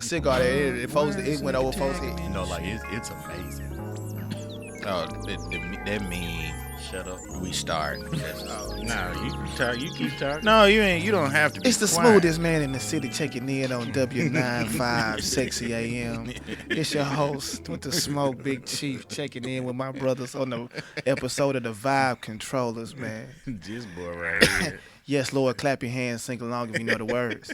cigar it went over folks' head. You know, like it's amazing. Oh, that means Shut up. we start. No, you can talk. You keep talking. No, you ain't. You don't have to be It's the quiet. smoothest man in the city checking in on W95 Sexy AM. It's your host with the smoke, Big Chief, checking in with my brothers on the episode of the Vibe Controllers, man. This boy right here. Yes, Lord, clap your hands, sing along if you know the words.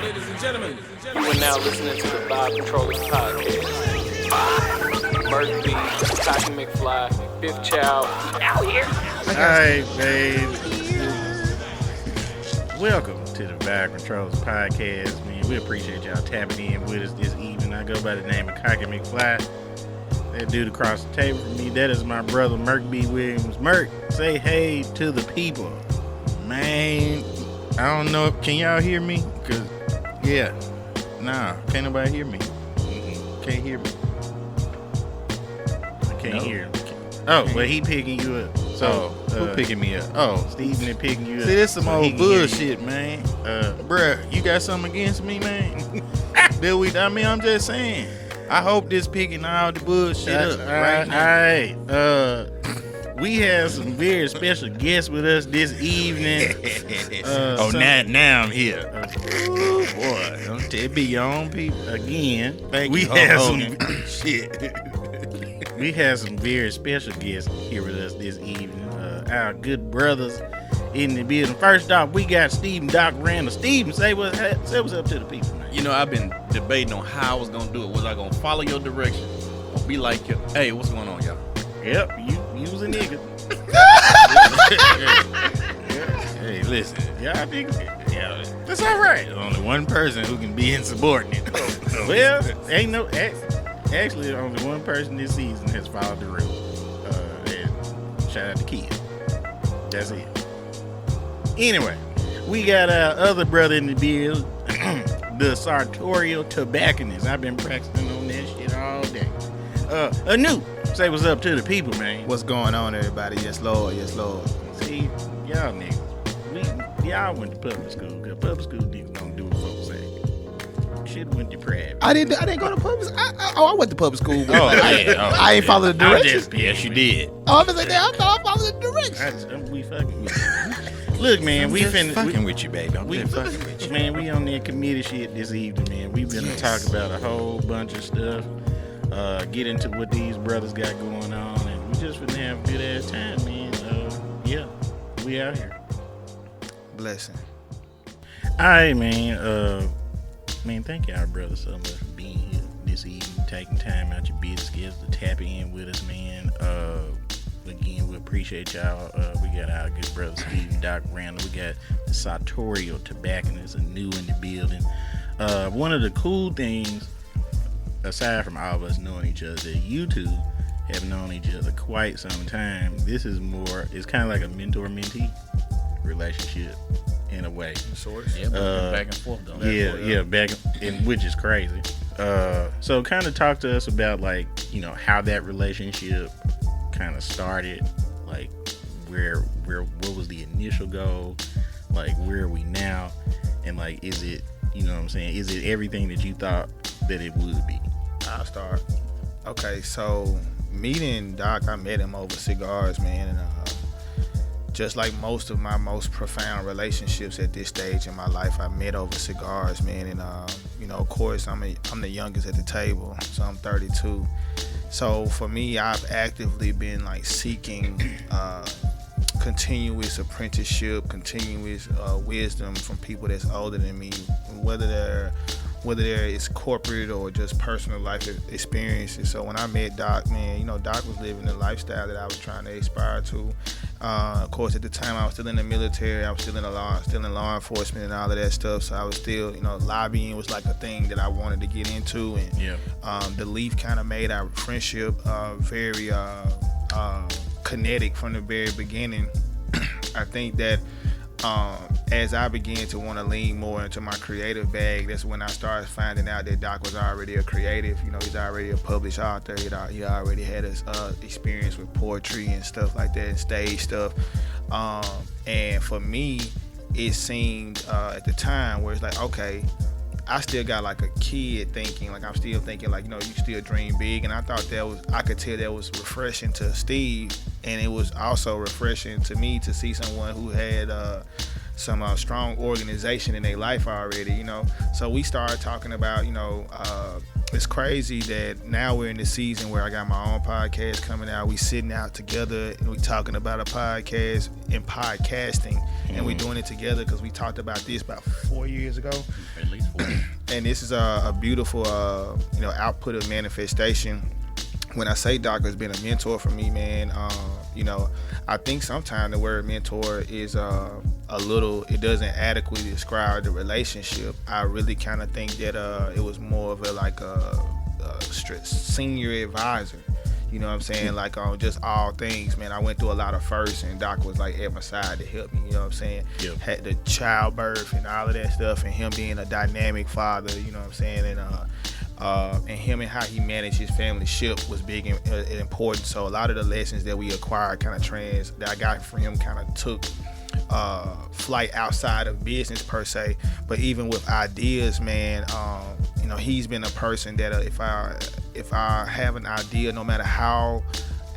Ladies and gentlemen, You are now listening to the Vibe Controllers Podcast. Merc B, Cocky McFly, Fifth Child, out here. All right, babe. Welcome to the Vibe Controllers Podcast, man. We appreciate y'all tapping in with us this evening. I go by the name of Cocky McFly. That dude across the table from me, that is my brother, Merc B. Williams. Merc, say hey to the people. Man, I don't know. Can y'all hear me? Cause yeah, nah, can't nobody hear me. Can't hear me. I can't hear him. Oh, but he picking you up. So, Who picking me up? Oh, Steven is picking you up. see, this some so he old can hear you. bullshit, man. Bruh, you got something against me, man? I'm just saying. I hope this picking all the bullshit up right now. All right. We have some very special guests with us this evening. Now I'm here. Ooh, boy, don't tell me your own people. Again, Thank we you, have Hulk some Hogan. Shit. we have some very special guests here with us this evening. Our good brothers in the building. First off, we got Stephen Doc Randle. Stephen, say what's up to the people, man. You know, I've been debating on how I was gonna do it. Was I gonna follow your direction or be like, hey, what's going on, y'all? Yep, you was a nigga. Hey, listen. Y'all niggas. Yeah, that's all right. There's only one person who can be insubordinate. Well, ain't no. Actually, only one person this season has followed the rule. And shout out to Kid. That's it. Anyway, we got our other brother in the build, the sartorial tobacconist. I've been practicing on that shit all day. Anu, say what's up to the people, man. What's going on, everybody? Yes, Lord. Yes, Lord. See, y'all niggas, y'all went to public school, cause public school niggas don't do what folks say. Shit went to private. I didn't go to public. I went to public school. But yeah. I ain't follow the directions. Yes, you did. Oh, I'm just like that. I thought I followed the directions. We fucking with you. Look, man, we finna fucking with you, baby. I'm we just fucking with you. man, we on that committee shit this evening, man. We been to talk about a whole bunch of stuff. Get into what these brothers got going on, and we just finna have a good ass time, man. Yeah, we out here. Blessing. All right, man. Man, thank y'all, brothers, so much for being here this evening, taking time out your busy schedule to tap in with us, man. Again, we appreciate y'all. We got our good brother Stephen Doc Randle. We got the sartorial tobacconist, a new in the building. One of the cool things, aside from all of us knowing each other, that you two have known each other quite some time. This is more, it's kind of like a mentor-mentee relationship in a way. Source. Yeah, but back and forth though. Yeah, back in, which is crazy. So kind of talk to us about, like, you know, how that relationship kind of started, like what was the initial goal, like where are we now, and like is it, you know what I'm saying, is it everything that you thought that it would be? I'll start. Okay, so meeting Doc, I met him over cigars, man, and just like most of my most profound relationships at this stage in my life, I met over cigars, man. And you know, of course, I'm the youngest at the table, so I'm 32. So for me, I've actively been like seeking continuous apprenticeship, continuous wisdom from people that's older than me, whether it's corporate or just personal life experiences. So when I met Doc, man, you know, Doc was living the lifestyle that I was trying to aspire to. Of course, at the time, I was still in the military. I was still in law enforcement and all of that stuff. So I was still, you know, lobbying was like a thing that I wanted to get into. And the Leaf kind of made our friendship very kinetic from the very beginning. I think that as I began to want to lean more into my creative bag, that's when I started finding out that Doc was already a creative. You know, he's already a published author. He already had his experience with poetry and stuff like that, and stage stuff. And for me, it seemed at the time where it's like, okay, I still got like a kid thinking, like I'm still thinking like, you still dream big. And I thought I could tell that was refreshing to Steve, and it was also refreshing to me to see someone who had some strong organization in their life already, So we started talking about, it's crazy that now we're in the season where I got my own podcast coming out. We sitting out together and we talking about a podcast and podcasting, and we doing it together because we talked about this about 4 years ago. At least 4. And this is a beautiful, output of manifestation. When I say Doc has been a mentor for me, man, I think sometimes the word mentor is it doesn't adequately describe the relationship. I really kind of think that it was more of a senior advisor. You know what I'm saying? Like on just all things, man. I went through a lot of firsts, and Doc was like at my side to help me. You know what I'm saying? Yep. Had the childbirth and all of that stuff, and him being a dynamic father. You know what I'm saying? And him and how he managed his family ship was big and important. So a lot of the lessons that we acquired that I got from him kind of took flight outside of business per se. But even with ideas, man, he's been a person that if I have an idea, no matter how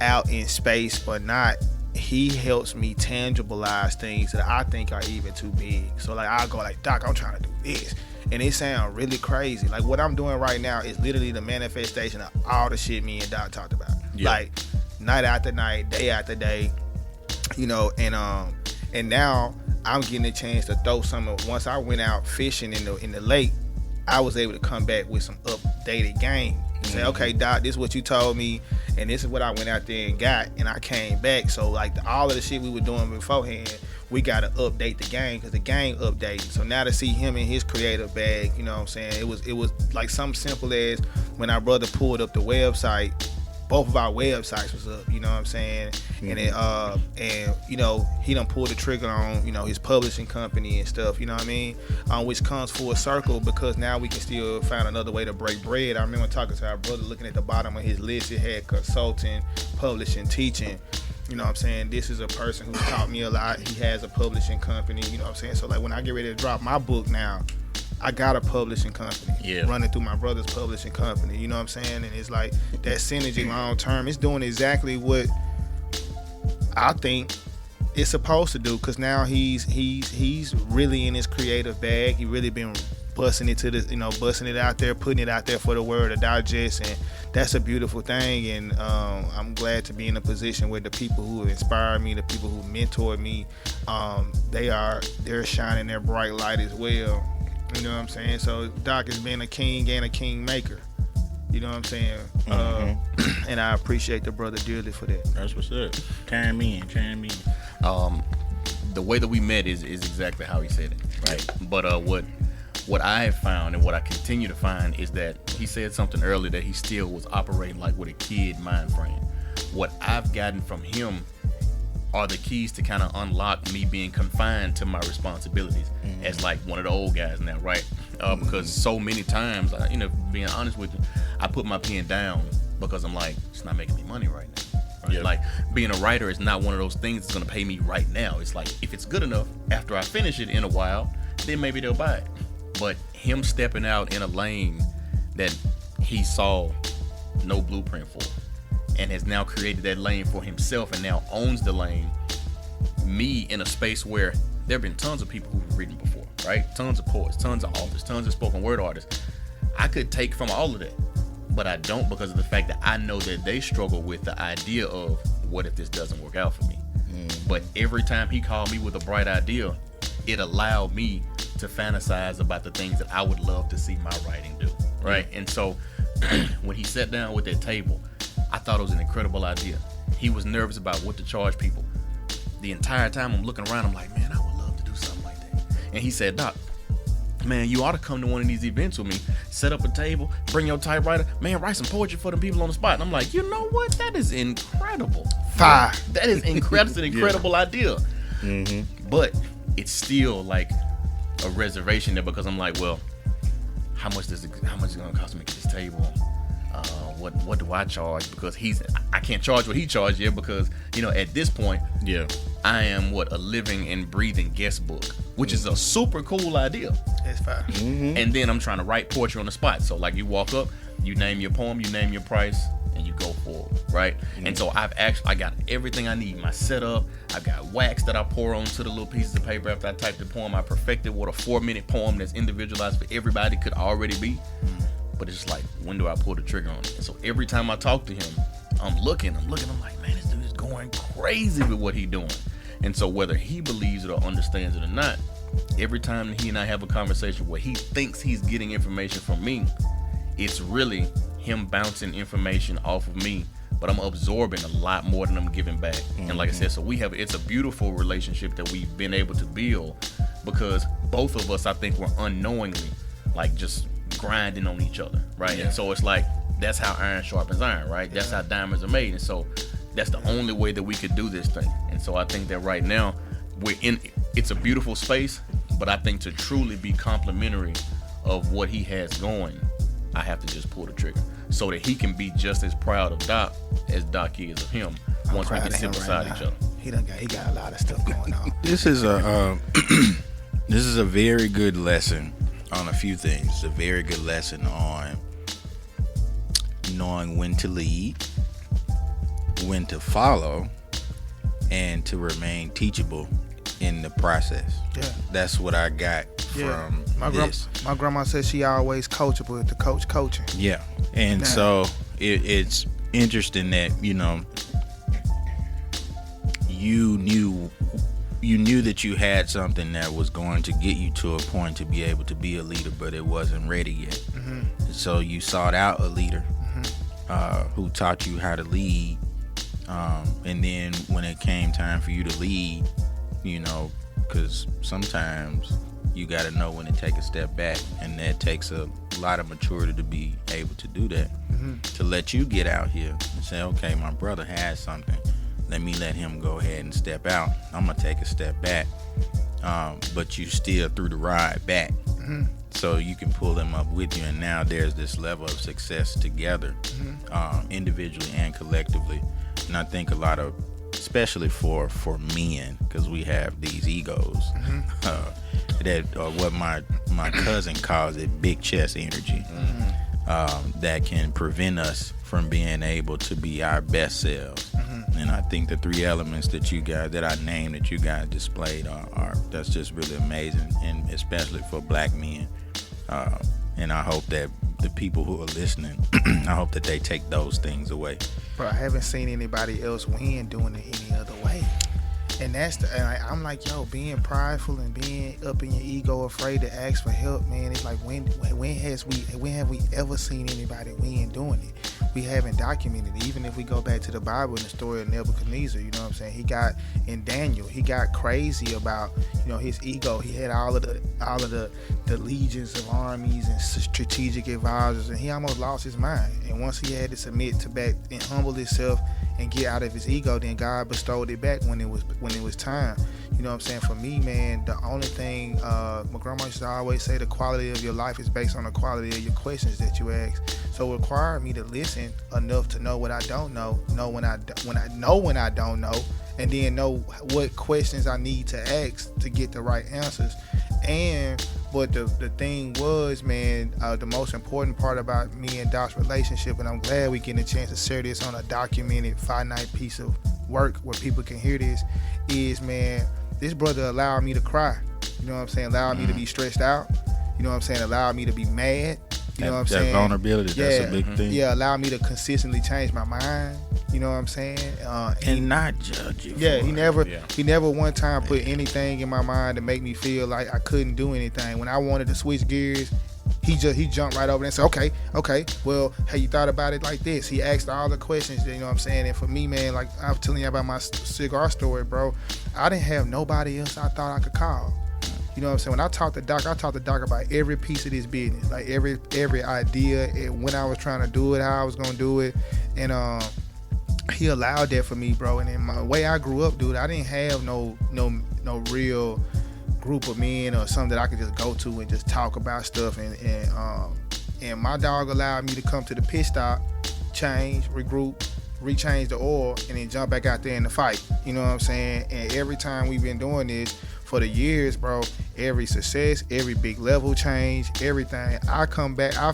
out in space or not, he helps me tangibilize things that I think are even too big. So like I'll go like, Doc, I'm trying to do this. And it sounds really crazy. Like what I'm doing right now is literally the manifestation of all the shit me and Doc talked about. Yeah. Like night after night, day after day, and now I'm getting a chance to throw some of, once I went out fishing in the lake, I was able to come back with some updated game. Say, okay, Doc, this is what you told me, and this is what I went out there and got, and I came back. So like all of the shit we were doing beforehand, we got to update the game because the game updated. So now to see him in his creative bag, you know what I'm saying? It was like something simple as when our brother pulled up the website, both of our websites was up, you know what I'm saying? And he done pulled the trigger on, his publishing company and stuff, you know what I mean? Which comes full circle because now we can still find another way to break bread. I remember talking to our brother, looking at the bottom of his list, it had consulting, publishing, teaching. You know what I'm saying? This is a person who's taught me a lot. He has a publishing company, you know what I'm saying? So like when I get ready to drop my book now, I got a publishing company running through my brother's publishing company, you know what I'm saying? And it's like that synergy long term, it's doing exactly what I think it's supposed to do, because now he's really in his creative bag. He really been busting it busting it out there, putting it out there for the world to digest, and that's a beautiful thing. And I'm glad to be in a position where the people who inspired me, the people who mentored me, they're shining their bright light as well. You know what I'm saying? So Doc has been a king and a king maker. You know what I'm saying? And I appreciate the brother dearly for that. That's what's up. Chime in. The way that we met is exactly how he said it, right? But what I have found and what I continue to find is that he said something earlier that he still was operating like with a kid mind frame. What I've gotten from him are the keys to kind of unlock me being confined to my responsibilities as like one of the old guys now, right? Because so many times, being honest with you, I put my pen down because I'm like, it's not making me money right now. Right? Yeah. Like being a writer is not one of those things that's gonna pay me right now. It's like if it's good enough after I finish it in a while, then maybe they'll buy it. But him stepping out in a lane that he saw no blueprint for, and has now created that lane for himself and now owns the lane, me in a space where there have been tons of people who've written before, right? Tons of poets, tons of authors, tons of spoken word artists. I could take from all of that, but I don't, because of the fact that I know that they struggle with the idea of what if this doesn't work out for me. But every time he called me with a bright idea, it allowed me to fantasize about the things that I would love to see my writing do, right? And so when he sat down with that table, I thought it was an incredible idea. He was nervous about what to charge people. The entire time I'm looking around, I'm like, man, I would love to do something like that. And he said, Doc, man, you ought to come to one of these events with me. Set up a table, bring your typewriter, man, write some poetry for the people on the spot. And I'm like, you know what? That is incredible. Fire. That is incredible. That's an incredible idea. But it's still like a reservation there, because I'm like, well, how much is it gonna cost me to get this table? What do I charge? Because I can't charge what he charged yet, because at this point, I am a living and breathing guest book, which is a super cool idea. It's fine. And then I'm trying to write poetry on the spot. So like you walk up, you name your poem, you name your price, and you go forward, right? And so I got everything I need. My setup, I've got wax that I pour onto the little pieces of paper after I type the poem. I perfected what a 4-minute poem that's individualized for everybody could already be. But it's just like, when do I pull the trigger on it? And so every time I talk to him, I'm looking, I'm like, man, this dude is going crazy with what he's doing. And so whether he believes it or understands it or not, every time he and I have a conversation where he thinks he's getting information from me, it's really him bouncing information off of me, but I'm absorbing a lot more than I'm giving back. And like I said, so it's a beautiful relationship that we've been able to build, because both of us, I think, were unknowingly like just grinding on each other, right? And so it's like, that's how iron sharpens iron, right? That's how diamonds are made. And so that's the only way that we could do this thing. And so I think that right now it's a beautiful space, but I think to truly be complimentary of what he has going, I have to just pull the trigger so that he can be just as proud of Doc as Doc is of him once we can sit beside each other. He got a lot of stuff going on. This is a this is a very good lesson on a few things. It's a very good lesson on knowing when to lead, when to follow, and to remain teachable in the process. Yeah. That's what I got from this. My grandma said she always coachable to coach coaching. Yeah. And so it's interesting that, you knew that you had something that was going to get you to a point to be able to be a leader, but it wasn't ready yet. So you sought out a leader who taught you how to lead. And then when it came time for you to lead, because sometimes you got to know when to take a step back, and that takes a lot of maturity to be able to do that. To let you get out here and say, okay, my brother has something, let me let him go ahead and step out. I'm gonna take a step back, but you still through the ride back, so you can pull them up with you. And now there's this level of success together, individually and collectively. And I think a lot of, especially for men, because we have these egos, that what my cousin calls it, big chest energy, that can prevent us from being able to be our best selves. And I think the 3 elements that I named, that you guys displayed are that's just really amazing, and especially for black men. And I hope that the people who are listening, I hope that they take those things away. Bro, I haven't seen anybody else win doing it any other way. And I'm like, yo, being prideful and being up in your ego, afraid to ask for help, man. It's like, when have we ever seen anybody win doing it? We haven't documented it. Even if we go back to the Bible and the story of Nebuchadnezzar, you know what I'm saying? In Daniel, he got crazy about, his ego. He had all of the legions of armies and strategic advisors, and he almost lost his mind. And once he had to submit to back and humble himself and get out of his ego, then God bestowed it back when it was time. You know what I'm saying? For me, man, the only thing my grandma used to always say, the quality of your life is based on the quality of your questions that you ask. So it required me to listen enough to know what I don't know when I don't know, and then know what questions I need to ask to get the right answers. But the thing was, man, the most important part about me and Doc's relationship, and I'm glad we getting a chance to share this on a documented finite piece of work where people can hear this, is, man, this brother allowed me to cry. You know what I'm saying? Allowed me to be stressed out. You know what I'm saying? Allowed me to be mad. You know what I'm saying? That vulnerability, that's a big thing. Yeah, allowed me to consistently change my mind. You know what I'm saying? And not judge you. Yeah, he never one time put anything in my mind to make me feel like I couldn't do anything. When I wanted to switch gears, he jumped right over there and said, okay, well, have you thought about it like this? He asked all the questions, you know what I'm saying? And for me, man, like I was telling you about my cigar story, bro, I didn't have nobody else I thought I could call. You know what I'm saying? When I talked to Doc about every piece of this business, like every idea, and when I was trying to do it, how I was gonna do it, and he allowed that for me, bro. And in my way I grew up, dude, I didn't have no real group of men or something that I could just go to and just talk about stuff. And my dog allowed me to come to the pit stop, change, regroup, rechange the oil, and then jump back out there in the fight. You know what I'm saying? And every time we've been doing this for the years, bro, every success, every big level change, everything, I've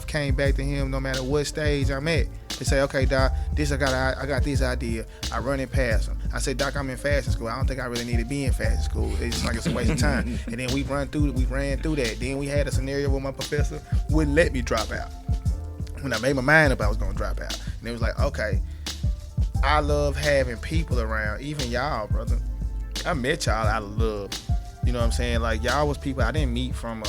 came back to him no matter what stage I'm at. To say, okay, Doc, I got this idea. I run it past him. I said, Doc, I'm in fashion school. I don't think I really need to be in fashion school. It's just like it's a waste of time. And then we ran through that. Then we had a scenario where my professor wouldn't let me drop out. When I made my mind up, I was gonna drop out. And it was like, okay, I love having people around, even y'all, brother. I met y'all out of love. You know what I'm saying? Like, y'all was people I didn't meet from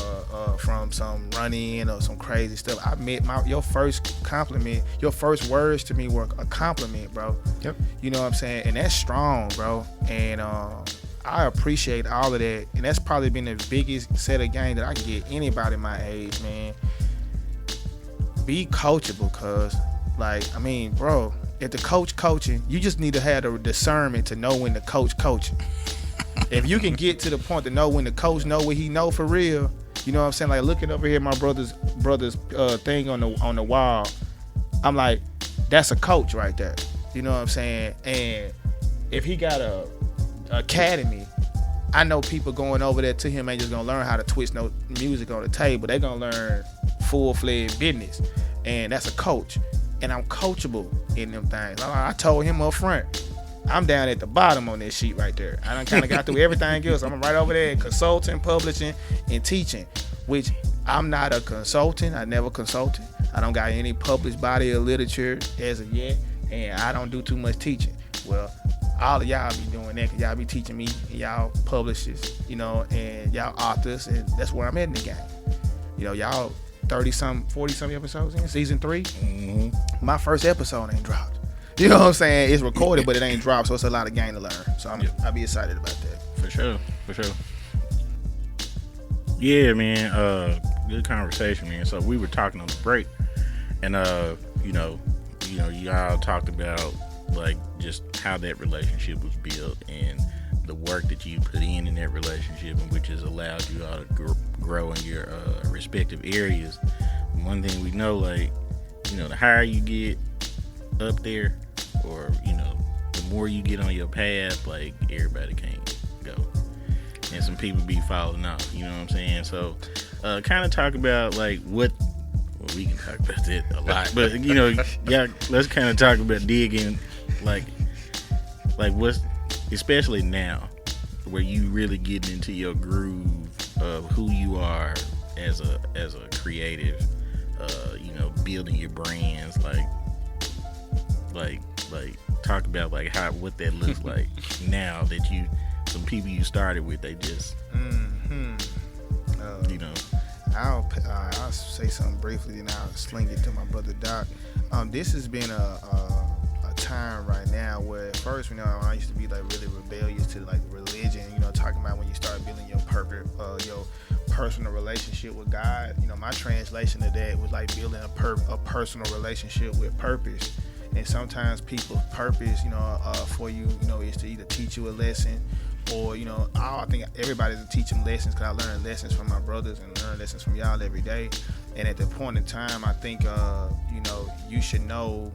some run-in or some crazy stuff. I met your first compliment, your first words to me were a compliment, bro. Yep. You know what I'm saying? And that's strong, bro. And I appreciate all of that. And that's probably been the biggest set of game that I can get anybody my age, man. Be coachable, cuz. Like, I mean, bro, if the coach coaching, you just need to have the discernment to know when the coach coaching. If you can get to the point to know when the coach know what he know for real, you know what I'm saying? Like, looking over here, my brother's thing on the wall, I'm like, that's a coach right there. You know what I'm saying? And if he got a academy, I know people going over there to him ain't just gonna learn how to twist no music on the table. They gonna learn full-fledged business, and that's a coach. And I'm coachable in them things. I told him up front, I'm down at the bottom on this sheet right there. I done kind of got through everything else. I'm right over there consulting, publishing, and teaching, which I'm not a consultant. I never consulted. I don't got any published body of literature as of yet, and I don't do too much teaching. Well, all of y'all be doing that because y'all be teaching me, and y'all publishers, you know, and y'all authors, and that's where I'm at in the game. You know, y'all 30-some, 40-some episodes in season 3. Mm-hmm. My first episode ain't dropped. You know what I'm saying? It's recorded, but it ain't dropped, so it's a lot of game to learn. So I'll be excited about that. For sure. Yeah, man. Good conversation, man. So we were talking on the break, and you know, y'all talked about like just how that relationship was built and the work that you put in that relationship, and which has allowed you all to grow in your respective areas. One thing we know, like, you know, the higher you get up there, or, you know, the more you get on your path, like, everybody can't go, and some people be falling off, you know what I'm saying? So kind of talk about like we can talk about that a lot, but, you know, yeah, let's kind of talk about digging like what's, especially now where you really getting into your groove of who you are as a creative, you know, building your brands, like talk about like what that looks like now that some people you started with, they just you know. I'll say something briefly, and I'll sling it to my brother Doc. This has been a time right now where at first, you know, I used to be like really rebellious to like religion, you know, talking about when you start building your purpose, your personal relationship with God. You know, my translation of that was like building a personal relationship with purpose. And sometimes people's purpose, you know, for you, you know, is to either teach you a lesson, or, you know, I think everybody's teaching lessons, because I learn lessons from my brothers and learn lessons from y'all every day. And at the point in time, I think, you know, you should know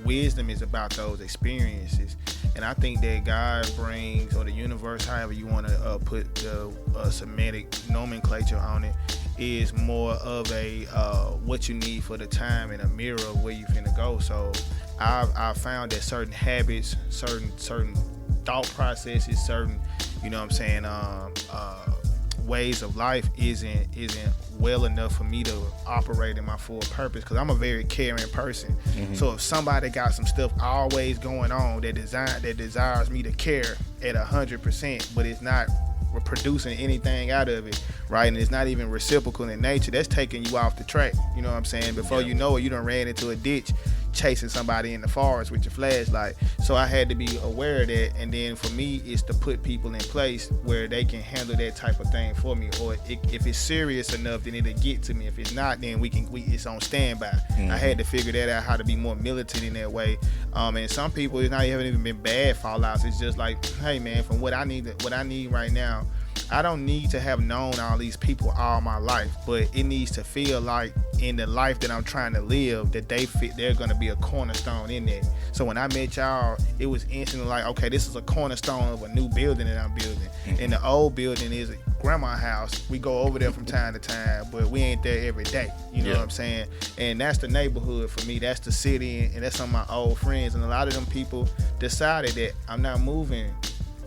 wisdom is about those experiences. And I think that God brings, or the universe, however you want to put the semantic nomenclature on it, is more of a what you need for the time, and a mirror of where you finna go. So I've found that certain habits, certain thought processes, certain, you know what I'm saying, ways of life isn't well enough for me to operate in my full purpose, because I'm a very caring person. Mm-hmm. So if somebody got some stuff always going on that desires me to care at 100%, but it's not producing anything out of it, right, and it's not even reciprocal in nature, that's taking you off the track. You know what I'm saying? Before you know it, you done ran into a ditch chasing somebody in the forest with your flashlight. So I had to be aware of that, and then for me, it's to put people in place where they can handle that type of thing for me, or if it's serious enough, then it'll get to me. If it's not, then it's on standby. Mm-hmm. I had to figure that out, how to be more militant in that way. And some people, it's not even been bad fallouts. It's just like, hey man, from what I need right now, I don't need to have known all these people all my life, but it needs to feel like in the life that I'm trying to live that they're gonna be a cornerstone in there. So when I met y'all, it was instantly like, okay, this is a cornerstone of a new building that I'm building. And the old building is a grandma's house. We go over there from time to time, but we ain't there every day. You know what I'm saying? And that's the neighborhood for me. That's the city, and that's some of my old friends. And a lot of them people decided that I'm not moving.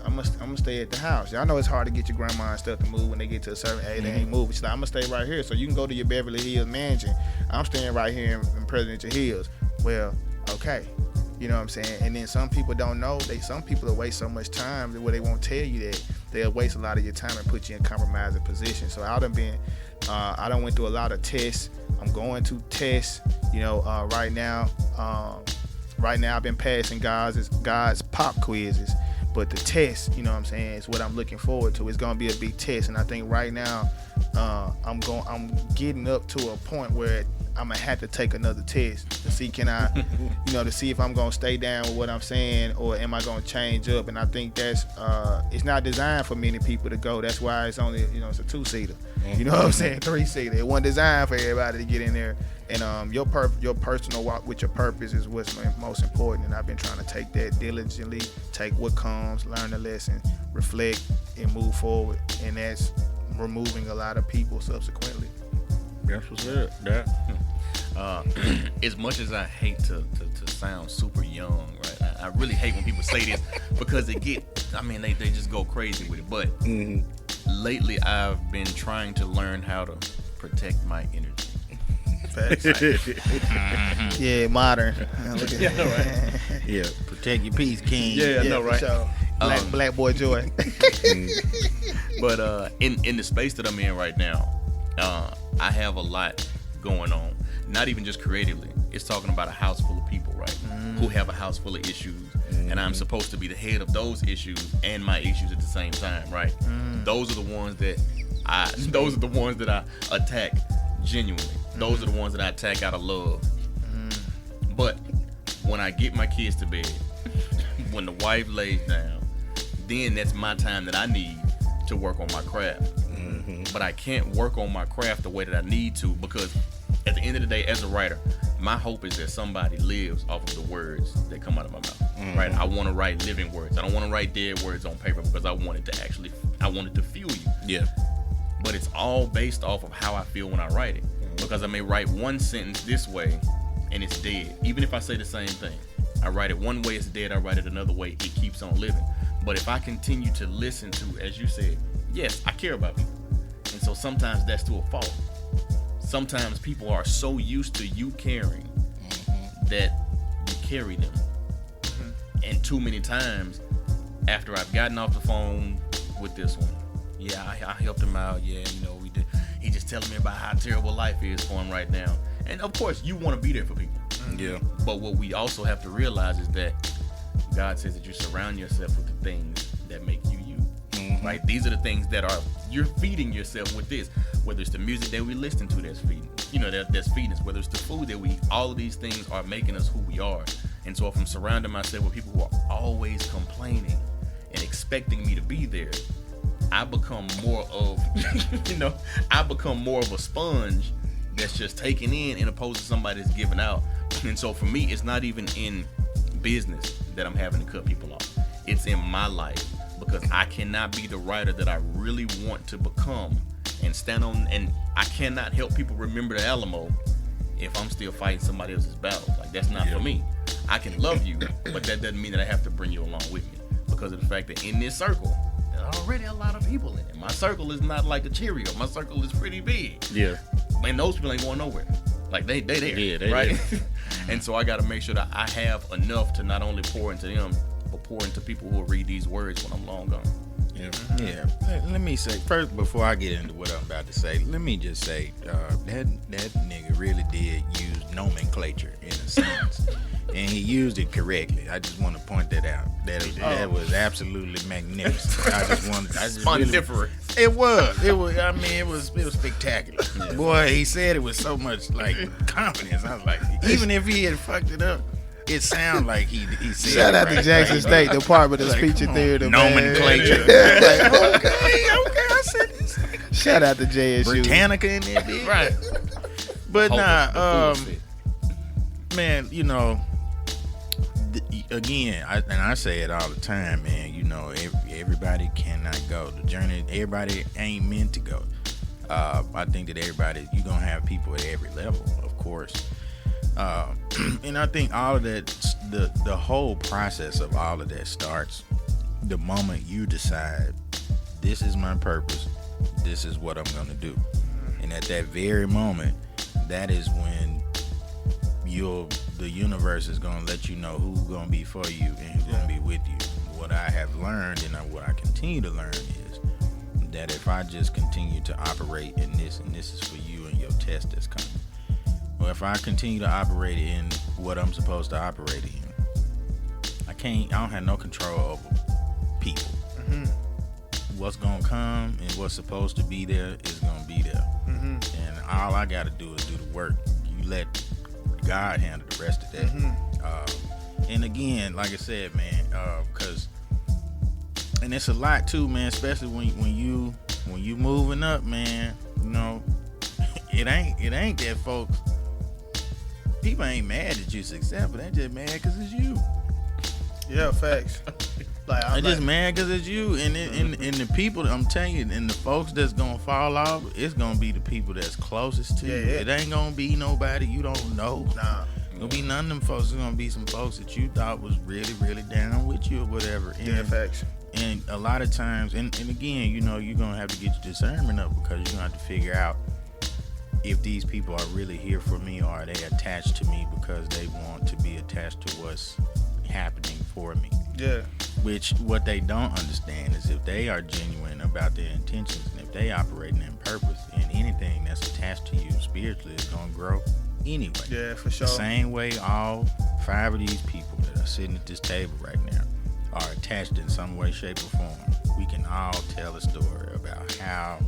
I'm gonna stay at the house. Y'all know it's hard to get your grandma and stuff to move when they get to a certain age. They ain't moving. She's like, I'm gonna stay right here. So you can go to your Beverly Hills mansion. I'm staying right here in Presidential Hills. Well, okay. You know what I'm saying? And then some people don't know. Some people will waste so much time where they won't tell you that. They'll waste a lot of your time and put you in compromising positions. So I done went through a lot of tests. I'm going to tests, right now. Right now I've been passing God's pop quizzes. But the test, you know what I'm saying, is what I'm looking forward to. It's gonna be a big test, and I think right now, I'm getting up to a point where I'm gonna have to take another test to see to see if I'm gonna stay down with what I'm saying or am I gonna change up. And I think that's it's not designed for many people to go. That's why it's only it's a 2-seater. You know what I'm saying, 3-seater. It wasn't designed for everybody to get in there. And your personal walk with your purpose is what's most important. And I've been trying to take that diligently, take what comes, learn the lesson, reflect, and move forward. And that's removing a lot of people subsequently. That's what's up. As much as I hate to sound super young, right? I really hate when people say this because they just go crazy with it. But lately, I've been trying to learn how to protect my energy. Yeah, modern. Yeah, protect your peace, King. Yeah, I know, right? So, black boy joy. But in the space that I'm in right now, I have a lot going on. Not even just creatively. It's talking about a house full of people, right? Who have a house full of issues, and I'm supposed to be the head of those issues and my issues at the same time, right? Those are the ones that I attack genuinely. Those are the ones that I attack out of love. But when I get my kids to bed, when the wife lays down, then that's my time that I need to work on my craft. But I can't work on my craft the way that I need to because at the end of the day, as a writer, my hope is that somebody lives off of the words that come out of my mouth. Right? I want to write living words. I don't want to write dead words on paper because I want it to fuel you. Yeah. But it's all based off of how I feel when I write it. Because I may write one sentence this way and it's dead. Even if I say the same thing. I write it one way, it's dead. I write it another way, it keeps on living. But if I continue to listen to, as you said, yes, I care about people. And so sometimes that's to a fault. Sometimes people are so used to you caring that you carry them. And too many times after I've gotten off the phone with this one, yeah, I helped him out. Yeah, we did. He just telling me about how terrible life is for him right now. And of course, you want to be there for people. Yeah. But what we also have to realize is that God says that you surround yourself with the things that make you you. Right? These are the things that you're feeding yourself with this. Whether it's the music that we listen to that's feeding, that's feeding us. Whether it's the food that we eat, all of these things are making us who we are. And so if I'm surrounding myself with people who are always complaining and expecting me to be there, I become more of, I become more of a sponge that's just taking in opposed to somebody that's giving out. And so for me, it's not even in business that I'm having to cut people off. It's in my life because I cannot be the writer that I really want to become and stand on, and I cannot help people remember the Alamo if I'm still fighting somebody else's battle. Like, that's not for me. I can love you, but that doesn't mean that I have to bring you along with me because of the fact that in this circle, there are already a lot of people in it. My circle is not like a Cheerio. My circle is pretty big. Yeah. And those people ain't going nowhere. Like, they there, yeah, they right? And so I got to make sure that I have enough to not only pour into them, but pour into people who will read these words when I'm long gone. Yeah. Let me say first, before I get into what I'm about to say, let me just say that nigga really did use nomenclature in a sense, and he used it correctly. I just want to point that out. That was absolutely magnificent. I just Splendiferous. It was. I mean, it was spectacular. Yeah. Boy, he said it with so much confidence. I was like, even if he had fucked it up, it sounded like he said. Shout out to Jackson State Department of Like, Speech and Theater. Nomenclature. Okay, I Shout out to JSU. Britannica in there, bitch. Right. But The full set. man, you know, again, I say it all the time, man. You know, everybody cannot go. The journey, everybody ain't meant to go. I think that everybody, you're gonna have people at every level, of course. And I think all of that, the whole process of all of that starts the moment you decide, this is my purpose, this is what I'm gonna do. And at that very moment, that is when the universe is gonna let you know who's gonna be for you and who's gonna be with you. What I have learned and what I continue to learn is that if I just continue to operate in this, and this is for you and your test that's coming, or if I continue to operate in what I'm supposed to operate in, I don't have no control over people. Mm-hmm. What's gonna come and what's supposed to be there is gonna be there. Mm-hmm. And all I gotta do is do the work. You let God handle the rest of that. Mm-hmm. And again, like I said, man, and it's a lot too, man. Especially when you moving up, man. You know, it ain't that folks. People ain't mad that you successful. They just mad because it's you. Yeah, facts. Like I'm just mad because it's you, and the people, I'm telling you, and the folks that's gonna fall off, it's gonna be the people that's closest to you. Yeah. It ain't gonna be nobody you don't know. Nah. It's gonna be none of them folks. It's gonna be some folks that you thought was really, really down with you or whatever. Yeah, facts. And a lot of times, and again, you know, you're gonna have to get your discernment up, because you're gonna have to figure out if these people are really here for me, or are they attached to me because they want to be attached to what's happening for me. Yeah. Which, what they don't understand is, if they are genuine about their intentions, and if they operating in purpose, and anything that's attached to you spiritually is gonna grow anyway. Yeah, for sure. The same way all 5 of these people that are sitting at this table right now are attached in some way, shape, or form. We can all tell a story about how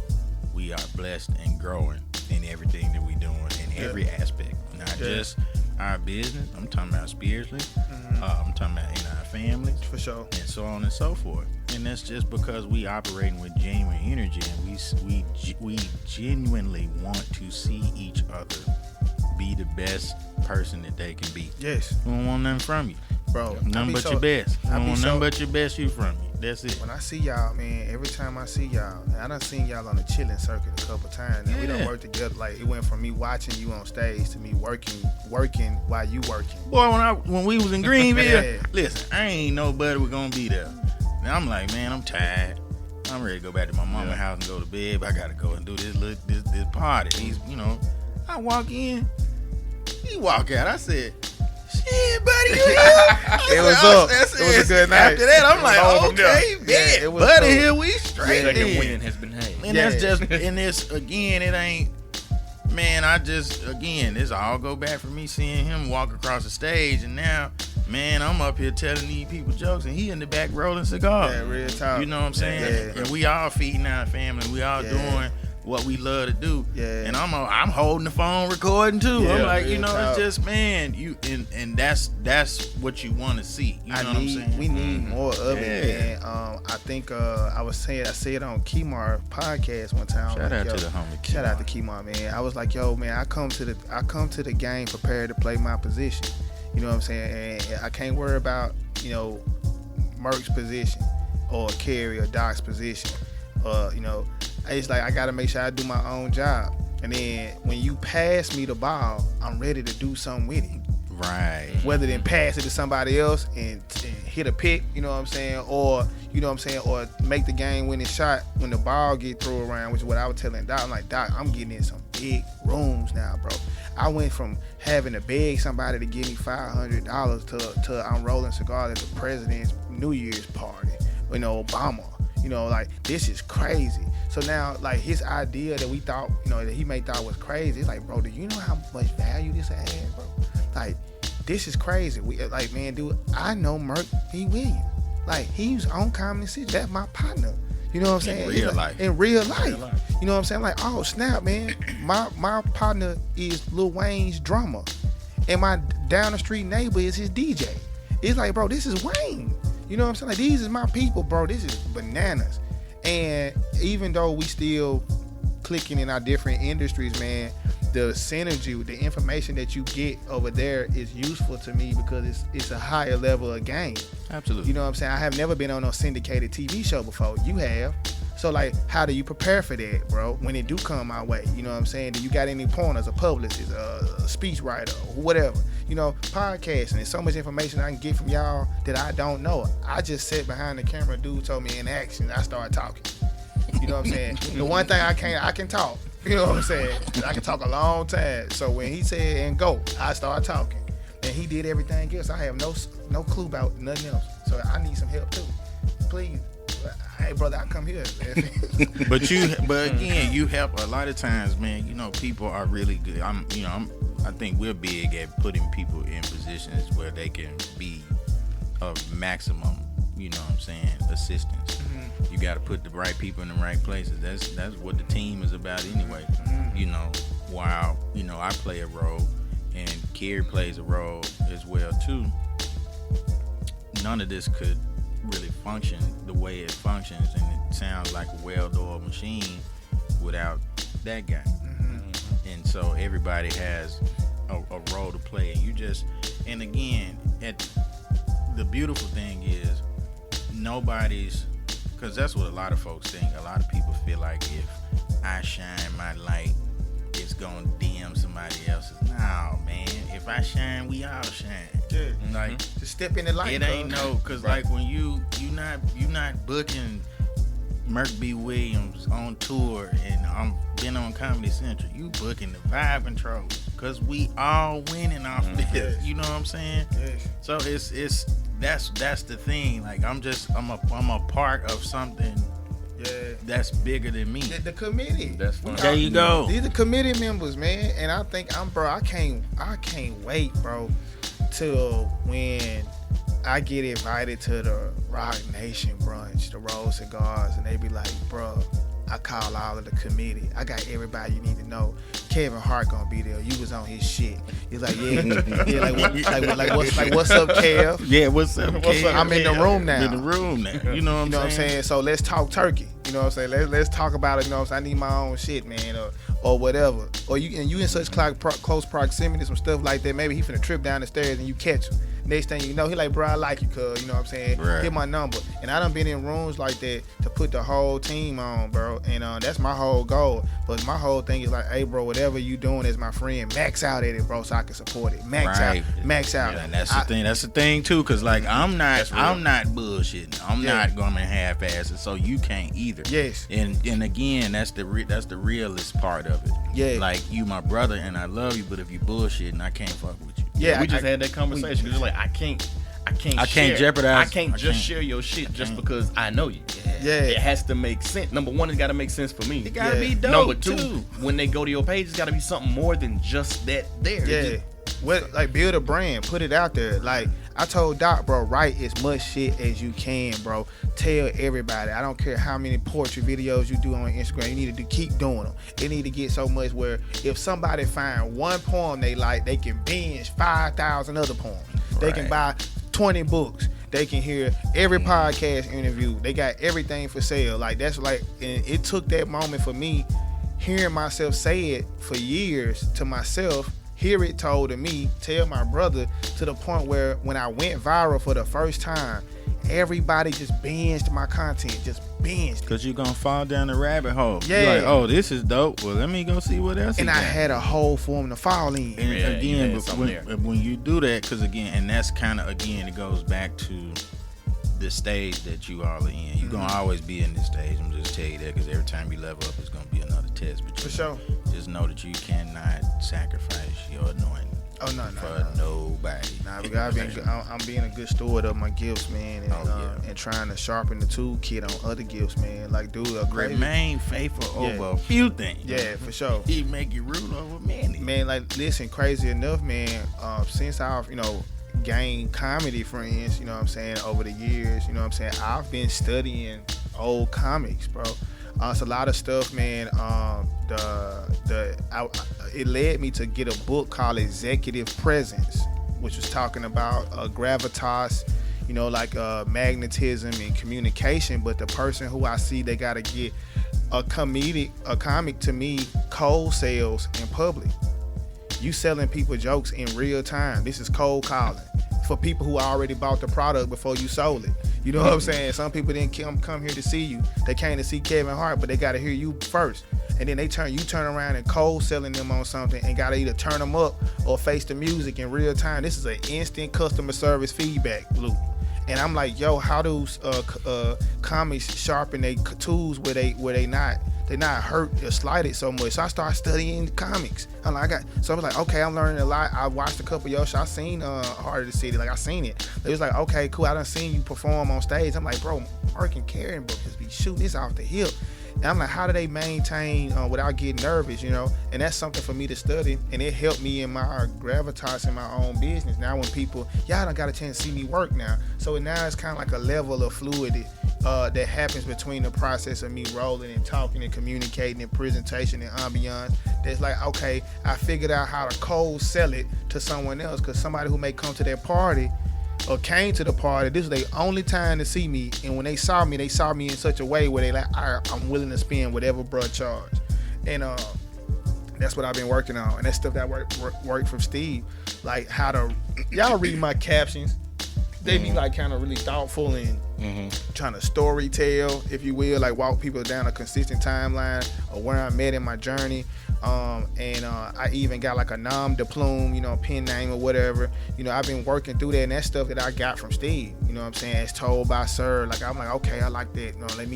we are blessed and growing in everything that we're doing, in every aspect. Not just our business, I'm talking about spiritually, I'm talking about in our families, For sure. and so on and so forth. And that's just because we operating with genuine energy, and we genuinely want to see each other be the best person that they can be. Yes. We don't want nothing from you. Bro. Nothing but your best. We don't want nothing but your best you from you. That's it. When I see y'all, man, every time I see y'all, and I done seen y'all on the chilling circuit a couple times. And we done worked together. Like, it went from me watching you on stage to me working while you working. Boy, when we was in Greenville, Yeah. listen, I ain't nobody was gonna be there. Now I'm like, man, I'm tired. I'm ready to go back to my mama's house and go to bed. But I gotta go and do this party. He's, you know, I walk in, he walk out. I said, shit, buddy, you here? It was up. It was a good night. After that, I'm It was over like, from okay, there. bet, Yeah, it was buddy, cool. here we straight. Second then. win has been had. And that's just, and this, again, it ain't, man, this all go back for me seeing him walk across the stage, and now, man, I'm up here telling these people jokes, and he in the back rolling cigars. Yeah, real talk. You know what I'm saying? Yeah. And we all feeding our family. We all doing what we love to do. Yeah. And I'm holding the phone recording too. Yeah, I'm like, real you know, talk. it's just, man, you and that's what you want to see. You know what I'm saying? We need more of Yeah. it. And I think I said on Kemar podcast one time. Shout out yo, to the homie Shout out to Kemar, man. I was like, yo, man, I come to the game prepared to play my position. You know what I'm saying? And I can't worry about, you know, Merck's position or Kerry or Doc's position. You know, it's like I gotta make sure I do my own job. And then when you pass me the ball, I'm ready to do something with it. Right. Whether than pass it to somebody else and hit a pick, you know what I'm saying, or you know what I'm saying, or make the game winning shot when the ball get thrown around, which is what I was telling Doc. I'm like, Doc, I'm getting in some big rooms now, bro. I went from having to beg somebody to give me $500 to I'm rolling cigars at the president's New Year's party. You know, Obama. You know, like, this is crazy. So now, like, his idea that we thought, you know, that he may thought was crazy, it's like, bro, do you know how much value this has, bro? Like, this is crazy. We like, man, dude, I know Merck B. Williams. Like, he's on Common Sense. That's my partner. You know what I'm saying? In real Like, life. In real life. You know what I'm saying? Like, oh, snap, man. My partner is Lil Wayne's drummer. And my down the street neighbor is his DJ. It's like, bro, this is Wayne. You know what I'm saying? Like, these is my people, bro. This is bananas. And even though we still clicking in our different industries, man, the synergy, the information that you get over there is useful to me because it's a higher level of game. Absolutely. You know what I'm saying? I have never been on a syndicated TV show before. You have. So, like, how do you prepare for that, bro, when it do come my way? You know what I'm saying? Do you got any pointers, a publicist, a speech writer, or whatever? You know, podcasting. There's so much information I can get from y'all that I don't know. I just sit behind the camera. Dude told me in action. I start talking. You know what I'm saying? The one thing I can talk. You know what I'm saying? I can talk a long time. So when he said and go, I start talking. And he did everything else. I have no clue about nothing else. So I need some help too. Please. Hey brother, I come here. But again, you help a lot of times, man. You know, people are really good. I think we're big at putting people in positions where they can be of maximum, you know what I'm saying, assistance. Mm-hmm. You got to put the right people in the right places. That's what the team is about anyway. Mm-hmm. You know, while, you know, I play a role and Kerry plays a role as well too, none of this could really function the way it functions, and it sounds like a well-oiled machine without that guy. Mm-hmm. And so everybody has a role to play, and again, the beautiful thing is nobody's, because that's what a lot of folks think. A lot of people feel like if I shine my light, it's gonna dim somebody else's. No, man. If I shine, we all shine. Yeah. Like, just step in the light. It ain't no, cause right. Like when you not booking Merc B. Williams on tour and I'm been on Comedy Central. You booking the Vibe Control, cause we all winning off this. Yes. You know what I'm saying? Yes. So it's that's the thing. Like I'm a part of something. Yeah, that's bigger than me. The committee. That's fun. There you go. These are committee members, man, and I think I can't wait, bro, till when I get invited to the Rock Nation brunch, the Roll Cigars, and they be like, bro, I call all of the committee. I got everybody you need to know. Kevin Hart gonna be there. You was on his shit. He's like, yeah, what's up, Kev? Yeah, what's up, Kev? I'm in the room now. In the room now. You know what I'm saying? So let's talk turkey. You know what I'm saying? Let's talk about it. You know what I'm saying? I need my own shit, man, or whatever. Or you in such close proximity, some stuff like that. Maybe he finna trip down the stairs and you catch him. Next thing you know, he like, bro, I like you, cuz, you know what I'm saying? Right. Hit my number. And I done been in rooms like that to put the whole team on, bro. And that's my whole goal. But my whole thing is like, hey, bro, whatever you doing as my friend, max out at it, bro, so I can support it. Max out. Yeah, and that's the thing. That's the thing too, cause like I'm not bullshitting. I'm not gonna half-ass it, so you can't either. Yes. And again, that's the realest part of it. Yeah. Like, you my brother and I love you, but if you bullshitting, I can't fuck with you. Yeah, we just had that conversation. It's like I can't jeopardize. I can't share your shit just because I know you. Yeah. It has to make sense. Number one, it got to make sense for me. It got to be dope. Number two, when they go to your page, it's got to be something more than just that there. Yeah. Like, build a brand, put it out there. Like, I told Doc, bro, write as much shit as you can, bro. Tell everybody. I don't care how many poetry videos you do on Instagram. You need to keep doing them. It need to get so much where if somebody find one poem they like, they can binge 5,000 other poems. Right. They can buy 20 books. They can hear every podcast interview. They got everything for sale. Like, that's like, and it took that moment for me hearing myself say it for years to myself. Hear it told to me, tell my brother, to the point where when I went viral for the first time, everybody just binged my content, just binged. Cause you're gonna fall down the rabbit hole. Yeah. You're like, oh, this is dope. Well, let me go see what else. And I had a hole for him to fall in. And again, when you do that, cause again, and that's kind of, again, it goes back to the stage that you all are in. You're gonna always be in this stage. I'm just tell you that, because every time you level up, it's gonna be another test. But for sure, just know that you cannot sacrifice your anointing. Oh no, for nobody. Nah, I'm being a good steward of my gifts, man, and trying to sharpen the toolkit on other gifts, man. Like, dude, remain faithful over a few things. Yeah, for sure. He make you rule over many. Man, like, listen, crazy enough, man. Since I've gained comedy friends, you know what I'm saying, over the years, you know what I'm saying, I've been studying old comics, bro. It's a lot of stuff, man. It led me to get a book called Executive Presence, which was talking about gravitas like magnetism and communication. But the person who I see, they gotta get a comic to me cold sales in public. You selling people jokes in real time. This is cold calling for people who already bought the product before you sold it. You know what I'm saying? Some people didn't come here to see you. They came to see Kevin Hart, but they got to hear you first. And then you turn around and cold selling them on something and got to either turn them up or face the music in real time. This is an instant customer service feedback loop. And I'm like, yo, how do comics sharpen their tools where they not hurt or slighted so much? So I started studying comics. So I was like, okay, I'm learning a lot. I watched a couple of your shows. I seen Heart of the City, like I seen it. It was like, okay, cool. I done seen you perform on stage. I'm like, bro, Mark and Karen, bro, just be shooting this off the hip. And I'm like, how do they maintain without getting nervous, And that's something for me to study, and it helped me in my gravitas in my own business. Now when people, y'all done got a chance to see me work now. So now it's kind of like a level of fluidity that happens between the process of me rolling and talking and communicating and presentation and ambiance. That's like, okay, I figured out how to cold sell it to someone else, because somebody who may come to that party or came to the party, this was their only time to see me, and when they saw me in such a way where they like, I'm willing to spend whatever bruh charge. And that's what I've been working on, and that's stuff that worked from Steve. Like how to, y'all read my captions, they be like kind of really thoughtful and trying to story tell, if you will, like walk people down a consistent timeline of where I'm at in my journey. I even got like a nom de plume, pen name or whatever. I've been working through that, and that's stuff that I got from Steve. You know what I'm saying? It's told by Sir. Like I'm like, okay, I like that. Let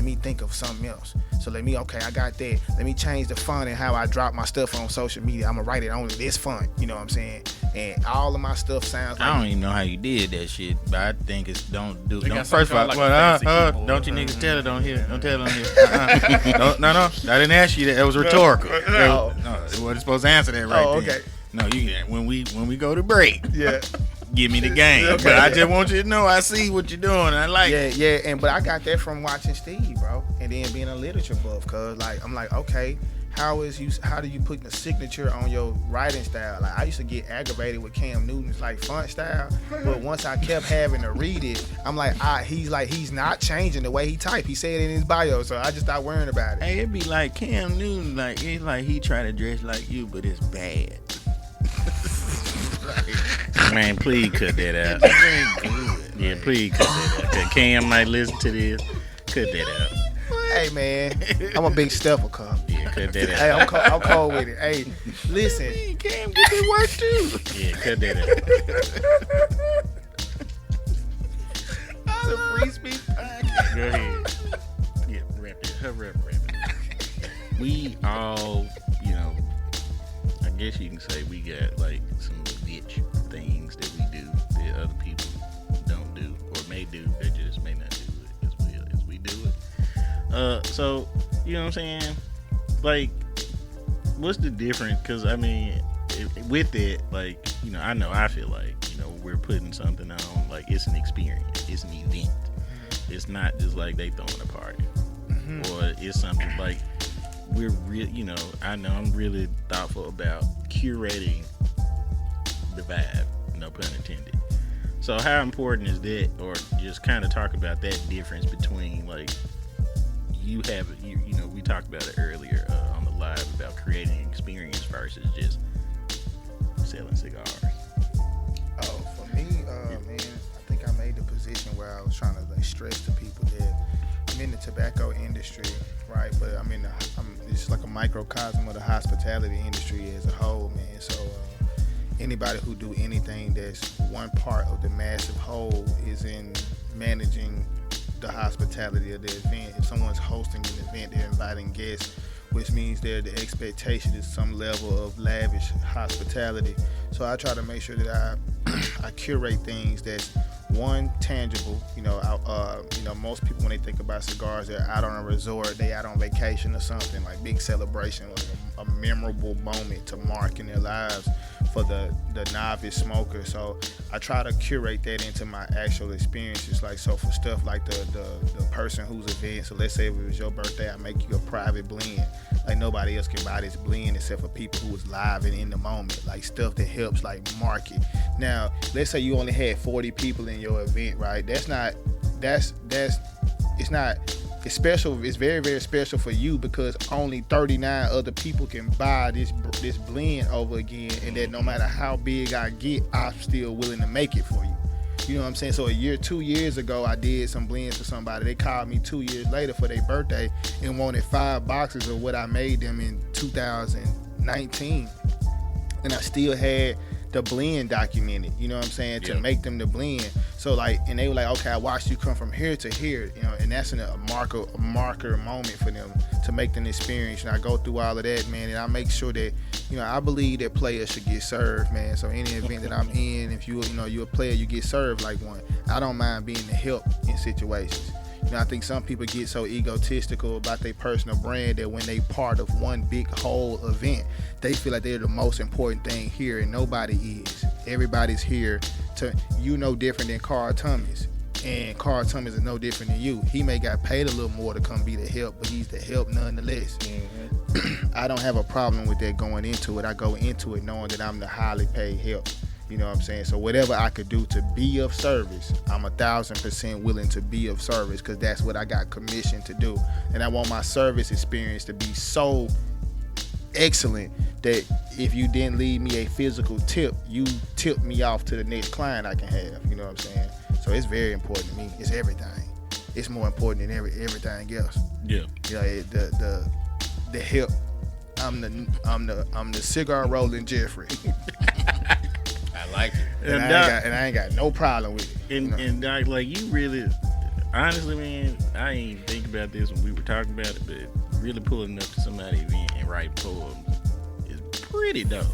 me think of something else. So I got that. Let me change the font and how I drop my stuff on social media. I'm gonna write it on this font. You know what I'm saying? And all of my stuff sounds like, I don't even know how you did that shit, but I think it's don't first of all, don't you niggas tell it on here. Don't tell it on here. No, I didn't ask you that. That was rhetorical. No, you wasn't supposed to answer that right okay. there. No, you when we go to break. Yeah. Give me the game. Okay. But I just want you to know I see what you're doing. I like it. Yeah, but I got that from watching Steve, bro, and then being a literature buff. Cause like I'm like, okay, how do you put the signature on your writing style? Like I used to get aggravated with Cam Newton's like font style, but once I kept having to read it, I'm like, he's not changing the way he type. He said it in his bio, so I just stopped worrying about it. Hey, it'd be like Cam Newton, like it's like he try to dress like you, but it's bad. Man, please cut that out. Yeah, please cut that out. 'Cause Cam might listen to this. Cut that out. Hey man, I'm a big stepper, cuz. Yeah, cut that out. Hey, I'm cold with it. Hey, listen. Cam get that work too. Yeah, cut that out. The free speech podcast. Go ahead. Yeah, wrap it. Hurry up, wrap it. We all, I guess you can say we got like some niche things that we do that other people don't do or may do. They just may not do it as we do it. So, you know what I'm saying? Like, what's the difference? Because, I mean, with it, like, I feel like, we're putting something on, like, it's an experience. It's an event. It's not just like they throwing a party. Or it's something like, we're real, I know I'm really thoughtful about curating the vibe, no pun intended. So how important is that, or just kind of talk about that difference between, like, we talked about it earlier on the live about creating an experience versus just selling cigars. Oh, for me, man, I think I made the position where I was trying to like stress to people that I'm in the tobacco industry, right? But it's like a microcosm of the hospitality industry as a whole, man. So anybody who do anything that's one part of the massive whole is in managing the hospitality of the event. If someone's hosting an event, they're inviting guests, which means the expectation is some level of lavish hospitality. So I try to make sure that I curate things that's one, tangible. Most people when they think about cigars, they're out on a resort, they out on vacation or something, like big celebration, like a memorable moment to mark in their lives for the novice smoker. So I try to curate that into my actual experiences. Like, so for stuff like the person whose event, so let's say if it was your birthday, I make you a private blend. Like, nobody else can buy this blend except for people who was live and in the moment. Like, stuff that helps like market. Now, let's say you only had 40 people in your event, right? It's special. It's very, very special for you because only 39 other people can buy this blend over again, and that no matter how big I get, I'm still willing to make it for you. You know what I'm saying? So 2 years ago, I did some blends for somebody. They called me 2 years later for their birthday and wanted 5 boxes of what I made them in 2019, and I still had the blend documented, you know what I'm saying, to make them the blend. So like, and they were like, okay, I watched you come from here to here, you know, and that's a marker moment for them to make them experience. And I go through all of that, man, and I make sure that, you know, I believe that players should get served, man. So any event that I'm in, if you're a player, you get served like one. I don't mind being the help in situations. You know, I think some people get so egotistical about their personal brand that when they part of one big whole event, they feel like they're the most important thing here, and nobody is. Everybody's here to, different than Carl Thomas. And Carl Thomas is no different than you. He may got paid a little more to come be the help, but he's the help nonetheless. Mm-hmm. I don't have a problem with that going into it. I go into it knowing that I'm the highly paid help. You know what I'm saying? So whatever I could do to be of service, I'm 1,000% willing to be of service, because that's what I got commissioned to do. And I want my service experience to be so excellent that if you didn't leave me a physical tip, you tip me off to the next client I can have. You know what I'm saying? So it's very important to me. It's everything. It's more important than everything else. Yeah. You know, the help. I'm the cigar rolling Jeffrey. I like it. And I ain't got no problem with it. And Doc, like, you really, honestly, man, I ain't even think about this when we were talking about it, but really pulling up to somebody's event and writing poems is pretty dope.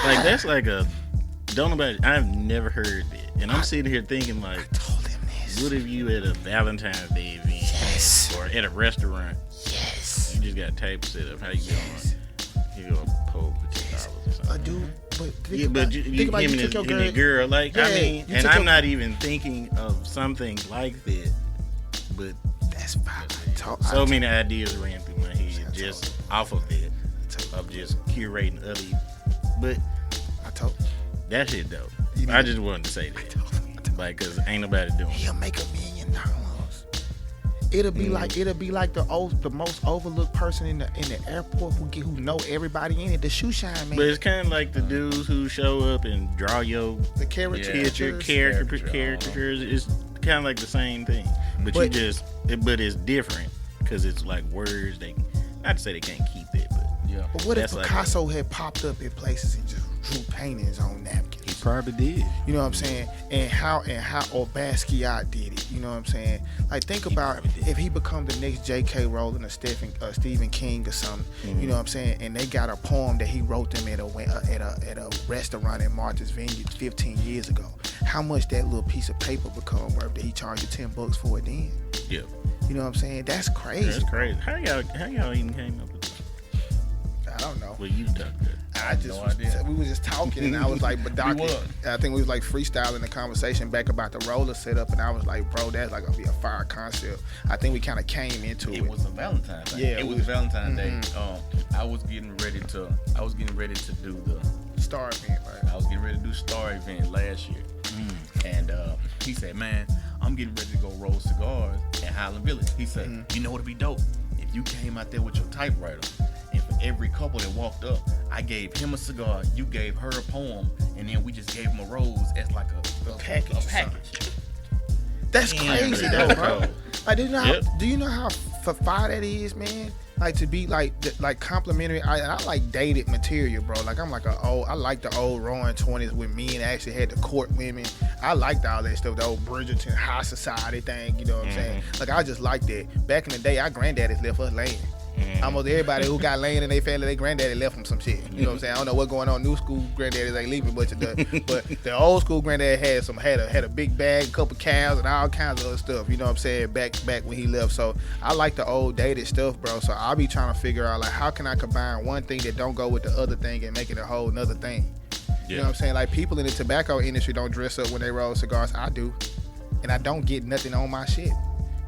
Like, that's like I've never heard that. And I'm sitting here thinking, like, I told him this. What if you at a Valentine's Day event? Yes. Or at a restaurant? Yes. You just got a table set up. How you doing? You go poke for $10 or something. I do. But think Yeah, about, but you think about him you and took your your girl. girl, like, Yeah, I mean, you and took I'm your- not even thinking of something like that, but That's fine. so many ideas ran through my head just off of that, of just curating other, but I told that shit dope. You need I to- just wanted to say that, like, cause ain't nobody doing it. he'll make $1 million. It'll be like the most overlooked person in the airport who know everybody in it. The shoe shine man. But it's kind of like the dudes who show up and draw your the character picture, caricatures. It's kind of like the same thing, but it's different because it's like words. Not to say they can't keep it, but Yeah. But what if that's like Picasso had popped up in places and just drew paintings on napkins? He probably did. You know what I'm saying? And how or Basquiat did it. You know what I'm saying? Like, think about if he become the next J.K. Rowling or Stephen King or something. Mm-hmm. You know what I'm saying? And they got a poem that he wrote them at a restaurant in Martha's Vineyard 15 years ago. How much that little piece of paper become worth that he charged you $10 for it then? yeah, You know what I'm saying? That's crazy. that's crazy. How y'all even came up with that? I don't know. Well, you talked about. We was just talking, and I was like, but Doc, We was. I think we was like freestyling the conversation back about the roller setup, and I was like, bro, that's like gonna be a fire concept. I think we kind of came into it. It was a Valentine's Day. Yeah, it it was was- Valentine's Day. I was getting ready to do the Star event, right? I was getting ready to do Star event last year. And he said, man, I'm getting ready to go roll cigars in Highland Village. He said, you know what'd be dope? If you came out there with your typewriter, and for every couple that walked up, I gave him a cigar, you gave her a poem, and then we just gave him a rose as like a package or package. That's Damn, crazy man. though, bro. Like, Yep. do you know how fire that is, man? Like, to be like complimentary. I like dated material, bro. Like, I like the old Roaring 20s when men actually had to court women. I liked all that stuff, the old Bridgerton high society thing. You know what I'm saying? Like, I just like that. Back in the day, our granddaddies left us laying. Almost everybody who got land in their family, their granddaddy left them some shit. You know what I'm saying? I don't know what's going on. New school granddaddies ain't leaving much of that, but the old school granddad had a big bag, a couple cows, and all kinds of other stuff. You know what I'm saying? Back when he left. So I like the old dated stuff, bro. So I'll be trying to figure out like how can I combine one thing that don't go with the other thing and make it a whole another thing. You know what I'm saying? Like people in the tobacco industry don't dress up when they roll cigars. I do, and I don't get nothing on my shit.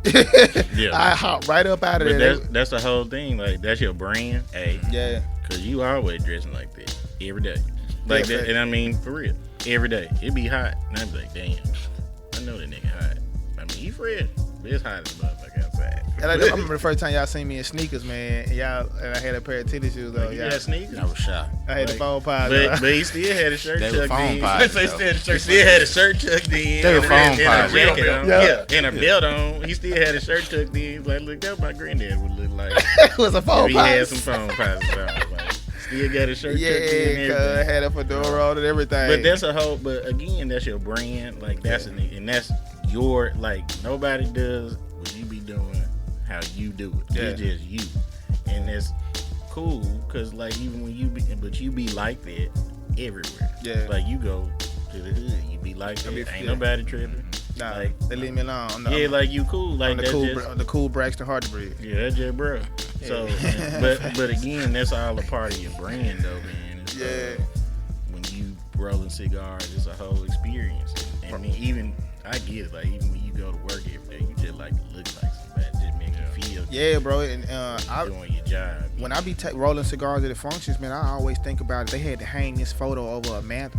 I hop right up out of there. That's the whole thing. Like that's your brand, Yeah. Cause you always dressing like that every day, like that. And I mean for real, every day it be hot, and I be like, damn, I know that nigga hot. I mean he fresh, but it's hot as a motherfucker outside. And I remember the first time y'all seen me in sneakers, man. And I had a pair of tennis shoes though. Like, you had sneakers? I was shocked. I had the phone pies. But he still had a shirt They were tucked phone in. pies, He still had a shirt tucked in. They were phone and pies, a jacket though. on. Yeah. And a belt on. He still had a shirt tucked in. He was like, look, that's what my granddad would look like. It was a phone If he had pies. some phone pies on. Like, still got a shirt tucked in. Yeah, And cuz everything. had a fedora on and everything. But that's a whole. But again, that's your brand. Like that's and that's your like nobody does what you be doing how you do it. Yeah. It's just you, and that's cool because like even when you be like that everywhere. Yeah. Like you go to the hood, you be like that. Ain't nobody tripping. Nah, like, they leave me alone. Like you cool. Like I'm the that's cool, just, the cool Braxton Harderbreed. yeah, that's just bro. So, but again, that's all a part of your brand though, man. It's, when you rolling cigars, it's a whole experience. And I mean, even I get it. Like even when you go to work every day, you just like to look like somebody. Just make you feel good. Yeah, bro. And Doing your job. when I be rolling cigars at the functions, man, I always think about it. They had to hang this photo over a manor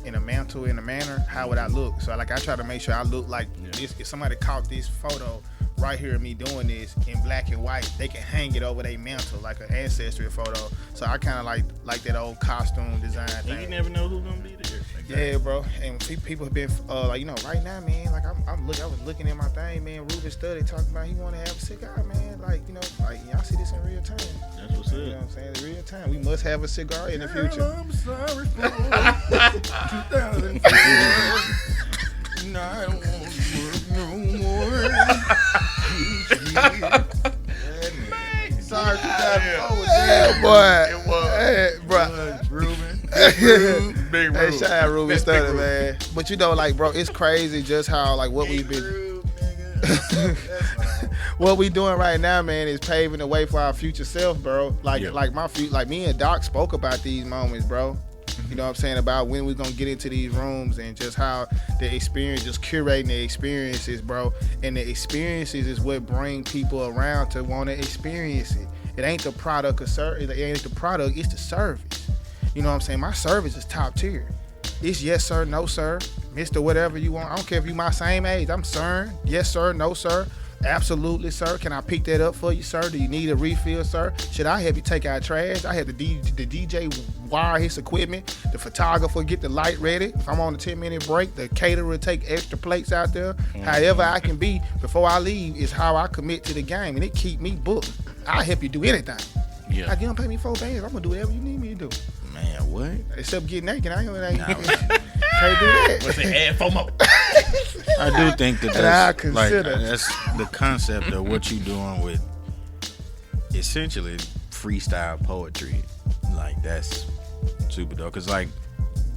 in a manor. How would I look? So like I try to make sure I look like this. If somebody caught this photo right here of me doing this in black and white, they can hang it over their mantle like an ancestry photo. So I kind of like that old costume design And thing. you never know who's gonna be there. Yeah, bro. And people have been like, you know, right now, man. Like I was looking at my thing, man. Ruben Study talking about he want to have a cigar, man. Like, you know, like y'all see this in real time. That's what's You know up. what I'm saying? In real time, we must have a cigar in the future. I'm sorry for 2004. No, I don't want to work no more. Sorry, 2004 was Yeah, boy. It was. Hey, bro. Ruben. Big Hey, Rube. shout out Ruben Big Study, Rube. man. But you know, like, bro, it's crazy just how like what we've been. What we doing right now, man, is paving the way for our future self, bro. Like me and Doc spoke about these moments, bro. You know what I'm saying, about when we're gonna get into these rooms and just how the experience, just curating the experiences, bro. And the experiences is what bring people around to want to experience it. It ain't the product or service. It ain't the product. It's the service. You know what I'm saying? My service is top tier. It's yes sir, no sir, Mr. Whatever you want. I don't care if you my same age. I'm sir. Yes sir, no sir. Absolutely, sir. Can I pick that up for you, sir? Do you need a refill, sir? Should I help you take out trash? I have the DJ wire his equipment, the photographer get the light ready. If I'm on a 10-minute break, the caterer take extra plates out there. However I can be before I leave is how I commit to the game, and it keep me booked. I help you do anything. Yeah. Like, you don't pay me $4 bands, I'm gonna do whatever you need me to do. Man, what? Except get naked. I ain't can't do What's that. it? Add FOMO. I do think that And I that's, like, consider- that's the concept of what you doing with essentially freestyle poetry. Like, that's super dope. Because, like,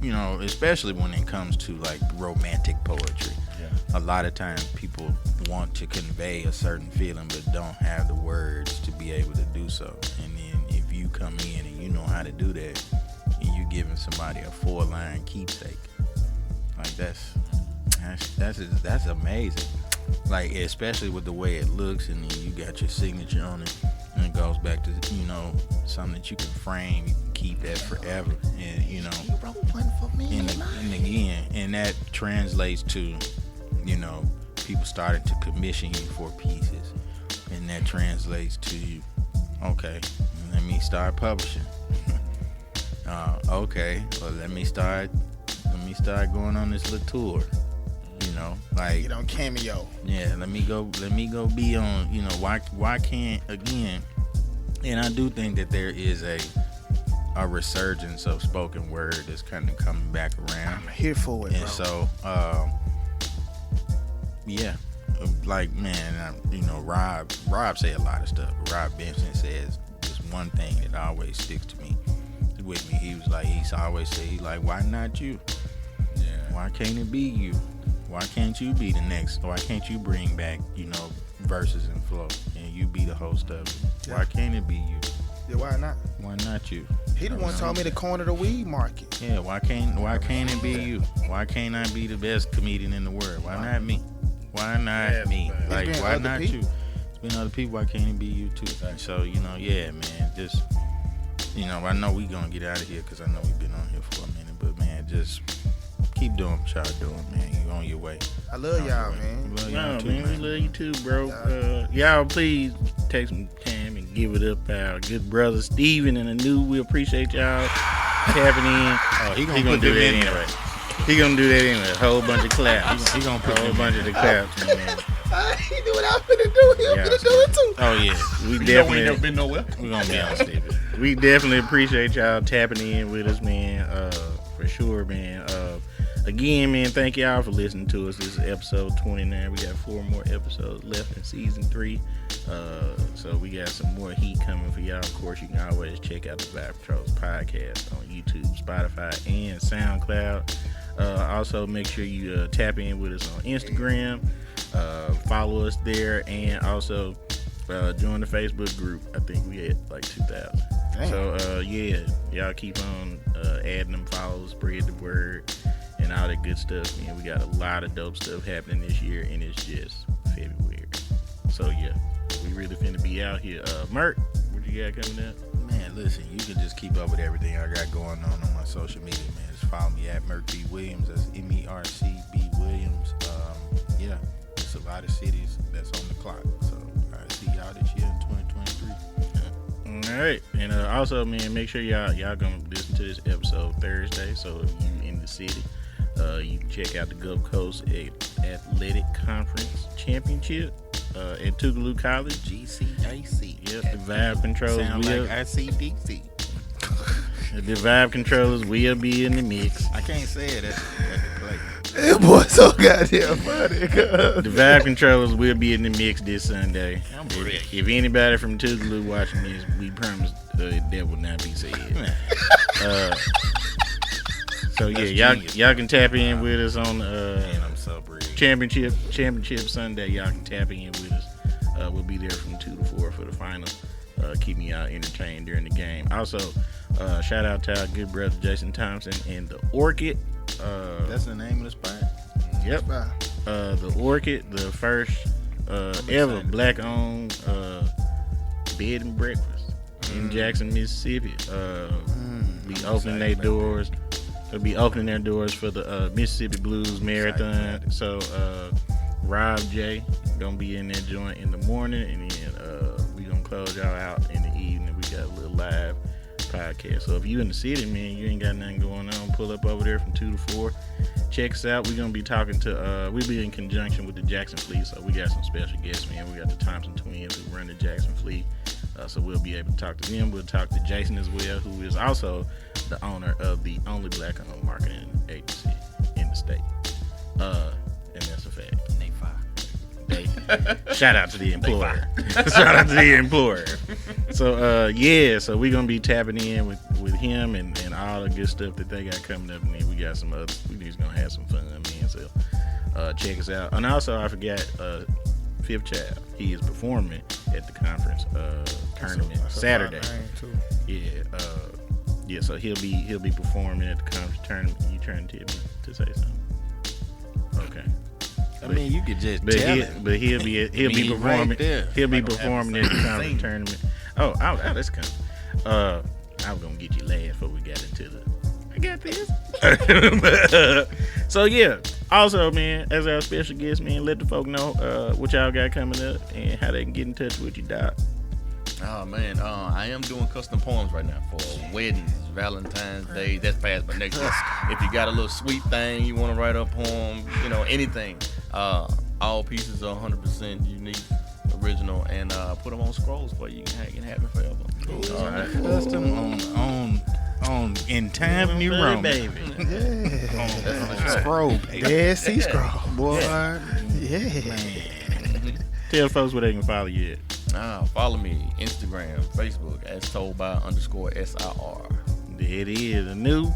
you know, especially when it comes to, like, romantic poetry. Yeah. A lot of times people want to convey a certain feeling but don't have the words to be able to do so. And then if you come in and you know how to do that, and you giving somebody a 4-line keepsake, like that's amazing. Like, especially with the way it looks, and then you got your signature on it, and it goes back to, you know, something that you can frame, you can keep that forever, and you know, You wrote one for me. and again, and that translates to, you know, people starting to commission you for pieces, and that translates to, okay, let me start publishing. Okay, well, let me start going on this little tour. You know, like, Get on Cameo. yeah, let me go be on, you know, why can't, again, and I do think that there is a resurgence of spoken word that's kind of coming back around. I'm here for it, And bro. so, yeah, like, man, Rob say a lot of stuff. Rob Benson says this one thing that always sticks to me. With me, he was like, he's always say, he like, why not you? Yeah. Why can't it be you? Why can't you be the next? Why can't you bring back, verses and flow, and you be the host of it? Yeah. Why can't it be you? Yeah, why not? Why not you? He the one told me to corner the weed market. Yeah, why can't it be you? Why can't I be the best comedian in the world? Why not me? Why not me? Like, been why other not people. you? It's been other people. Why can't it be you too? So, yeah, man, just, I know we gonna get out of here because I know we've been on here for a minute, but man, just keep doing what y'all doing, man. You on your way. I love y'all, man. Love No, y'all too, man, we love you too, bro. Y'all please take some time and give it up our good brother Steven and Anu. We appreciate y'all tapping in. Oh, he He gonna do that anyway. He gonna do that anyway. A whole bunch of claps. He gonna put a whole them bunch in of the there. claps, man. He do what I'm finna do. He Yeah, finna do it too. Oh yeah, we We definitely ain't never been nowhere. We gonna be on Stevie. we definitely appreciate y'all tapping in with us, man. For sure, man. Again, man, thank y'all for listening to us. This is episode 29. We got 4 more episodes left in season 3. So we got some more heat coming for y'all. Of course, you can always check out the Vibe Patrols podcast on YouTube, Spotify, and SoundCloud. Also, make sure you tap in with us on Instagram. Follow us there, and also join the Facebook group. I think we had like 2,000. So yeah, y'all keep on adding them follows, spread the word, and all that good stuff. Man, we got a lot of dope stuff happening this year, and it's just February. So yeah, we really finna be out here. Merk, what you got coming up? Man, listen, you can just keep up with everything I got going on my social media, man. Just follow me at Merc B. Williams. That's MERCB Williams. Yeah, it's a lot of cities that's on the clock. So I see y'all this year in 2023. All right, and also, man, make sure y'all gonna listen to this episode Thursday. So if you in the city, you can check out the Gulf Coast Athletic Conference Championship at Tougaloo College. GCAC. Yep, the Vibe Controls Sound will. like ICDC. The Vibe Controllers will be in the mix. I can't say it at the play. That boy so goddamn funny. The Vibe Controllers will be in the mix this Sunday. I'm ready. If anybody from Tougaloo watching this, we promise that will not be said. So yeah, y'all can tap in with us on Man, I'm so brave. championship Sunday. Y'all can tap in with us. We'll be there from 2 to 4 for the final. Keeping y'all entertained during the game. Also, shout out to our good brother Jason Thompson and the Orchid. That's the name of the spot? Yep. The Orchid, the first ever black-owned bed and breakfast in Jackson, Mississippi. Be opening their doors. They'll be opening their doors for the Mississippi Blues Marathon. So Rob J gonna be in there joint in the morning, and then we gonna close y'all out in the evening. We got a little live podcast. So if you in the city, man, you ain't got nothing going on, pull up over there from 2 to 4. Check us out. We're gonna be talking to we be in conjunction with the Jackson Fleet, so we got some special guests, man. We got the Thompson twins who run the Jackson Fleet, so we'll be able to talk to them. We'll talk to Jason as well, who is also the owner of the only black-owned marketing agency in the state, and that's a fact. Shout out to the employer. Shout out to the employer. So so we're gonna be tapping in with him and all the good stuff that they got coming up, and then we got some other. We just gonna have some fun, man. So check us out. And also, I forgot Fifth Child. He is performing at the conference tournament Saturday. Yeah. So he'll be performing at the conference tournament. You trying to tell me to say something? Okay. I mean, you could just tell him. But he'll be performing. Right there. He'll be performing at the conference tournament. Oh, that's coming. I was gonna get you last before we got into the. I got this. So yeah. Also, man, as our special guest, man, let the folk know what y'all got coming up and how they can get in touch with you, Doc. Oh man, I am doing custom poems right now for weddings, Valentine's Day. That's past, but next year. If you got a little sweet thing you want to write a poem, anything. All pieces are 100% unique, original, and put them on scrolls for you. You can hang and have it forever. Custom on in time New Roman, baby. Yeah. on scroll paper. Dead Sea Scroll. Boy, Yeah. Tell folks where they can follow you at. Follow me, Instagram, Facebook, as told by _SIR. There it is. A new.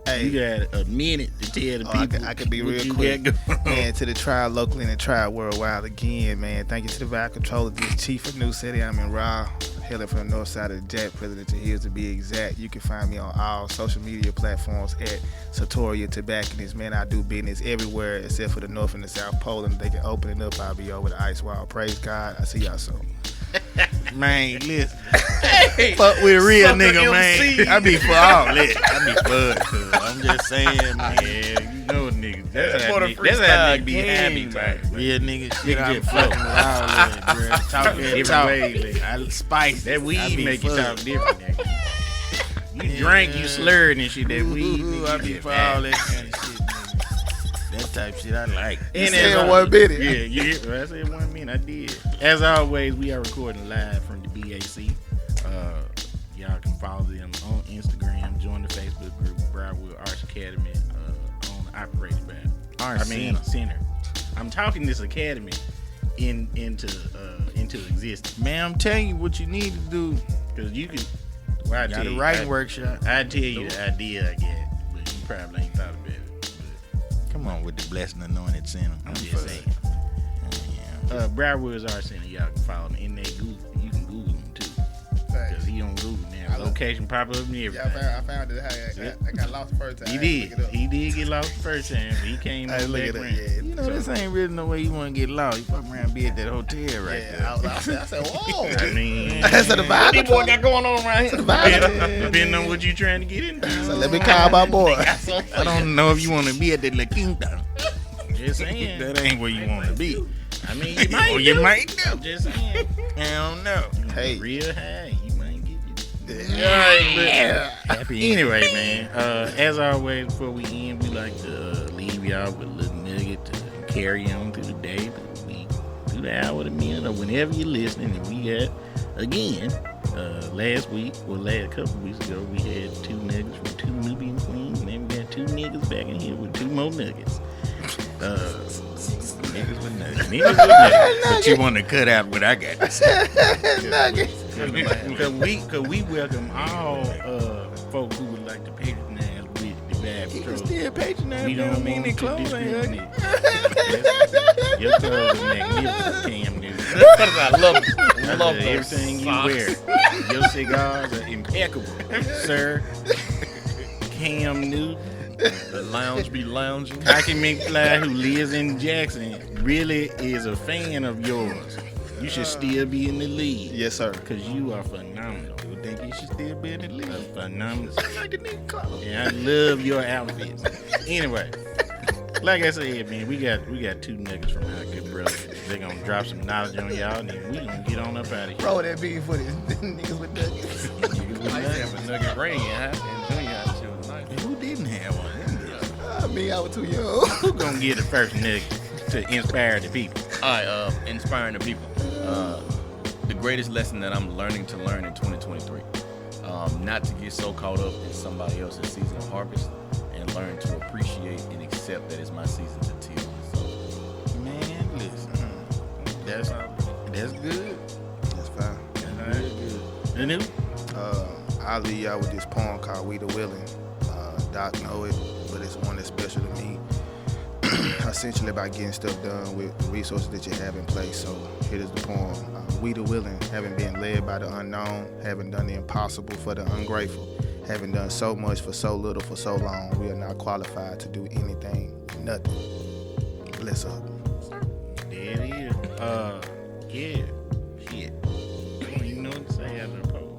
Hey. You got a minute to tell the people. I could be what real you quick. got going on. Man, to the tribe locally and the tribe worldwide again, man. Thank you to the vibe controller, the chief of Anu-Seti. I'm in Raw, hailing from the north side of the Jack, President to Hills to be exact. You can find me on all social media platforms at Satoria Tobacconist. Man, I do business everywhere except for the North and the South Pole. And if they can open it up, I'll be over the ice wall. Praise God. I see y'all soon. Man, listen. Fuck with a real nigga, man. I be for all that. I be fucked. I'm just saying, man. Yeah, you know niggas. That's For how the niggas be freestyle happy, game, man. Real nigga shit. Nigga I'm just fucking fuck. with all that, bro. Talk that Different talk. ways. I spice That I weed be make you fucked. talk different, nigga. You drink, you slurred and shit. That weed, Ooh, nigga, I you be just for all happy. that kind of shit, nigga. That type shit I like. And said as 1 minute. Yeah, you hear? Well, I said 1 minute. I did. As always, we are recording live from the BAC. Y'all can follow them on Instagram. Join the Facebook group, Briarwood Arts Academy, operated by Center. I'm talking this academy into existence. Man, I'm telling you what you need to do. Because you can. Well, I Got tell a you, writing workshop. I tell you the idea I got, but you probably ain't thought about it. Come on with the blessed and anointed center. I'm just saying. Briarwood's Art Center, y'all can follow them in there. You can Google them too. Because he on Google now. Location pop up and everything. Yeah, I found it. I got lost the first time. He did. He did get lost the first time. But he came I on look back at around. it. You know, this ain't really no way you want to get lost. You fuck around and be at that hotel right there. I said, whoa. I mean, That's the vibe. What boy got going on right here? depending on what you trying to get into. So let me call my boy. I don't know if you want to be at the La Quinta. Just saying. That ain't where you want to be. I mean, you might. Or you might do. Just saying. I don't know. Hey. Real high. You might get it. Yeah. Happy Anyway, man, as always, before we end, we like to leave y'all with a little nugget to carry on through the day, through the week, through the hour, the minute, or whenever you're listening. And we got, again, last couple weeks ago, we had 2 nuggets from 2 Nubian queens, and then we got 2 niggas back in here with 2 more nuggets. niggas with nuggets. Niggas with nuggets. But you want to cut out what I got to say. Because we welcome all folk who would like to patronize with the Vibe You can Patrol. still patronize. We don't mean want their to clothes ain't ugly. discriminate. Your clothes are magnificent, Cam Newton. I love I love love those everything you socks. wear. Your cigars are impeccable, sir. Cam Newton, The lounge be lounging. Cocky McFly, who lives in Jackson, really is a fan of yours. You should still be in the league. Yes, sir. Because you are phenomenal. You think you should still be in the league? Phenomenal. Like the nigga clothes. Yeah, I love your outfits. Anyway, like I said, man, we got 2 nuggets from our good brothers. They're gonna drop some knowledge on y'all, and then we gonna get on up out of here. Throw that beef for these niggas with nuggets. I used to have a nugget ring in junior high. She was nice. Who didn't have one? I mean, I was too young. Who gonna get the first nugget to inspire the people? All right, inspiring the people. The greatest lesson that I'm learning to learn in 2023. Not to get so caught up in somebody else's season of harvest, and learn to appreciate and accept that it's my season to till. So, Man, listen. That's good. That's fine. The new? I'll leave y'all with this poem called We the Willing. Doc know it, but it's one that's special to me. Essentially about getting stuff done with the resources that you have in place. So here is the poem. We the willing, having been led by the unknown, having done the impossible for the ungrateful, having done so much for so little for so long, we are not qualified to do anything, nothing. Bless up. There it is. Yeah. Shit. I don't even know what to say after the poem.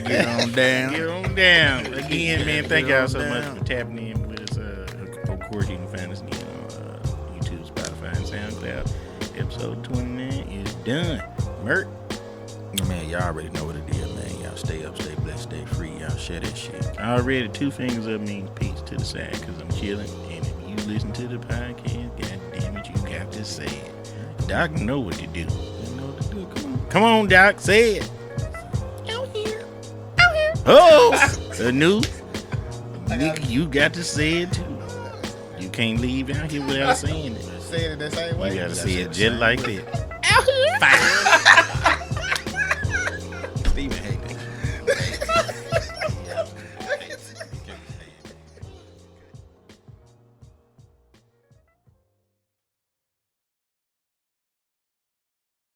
Get on down. Get on down. Again, man, thank y'all so Get on much down. for tapping in with us. Of course, you can find us again on YouTube, Spotify, and SoundCloud. Episode 29 is done. Mert. Man, y'all already know what it is, man. Y'all stay up, stay blessed, stay free. Y'all share that shit. Already 2 fingers up means peace to the side because I'm chilling. And if you listen to the podcast, god damn it, you got to say it. Doc know what to do. You know what to do. Come on. Come on, Doc, say it. Out here. Oh, a new nigga, you got to say it too. You can't leave out here without saying it. say it in the same way. You gotta see it just like that. Fire.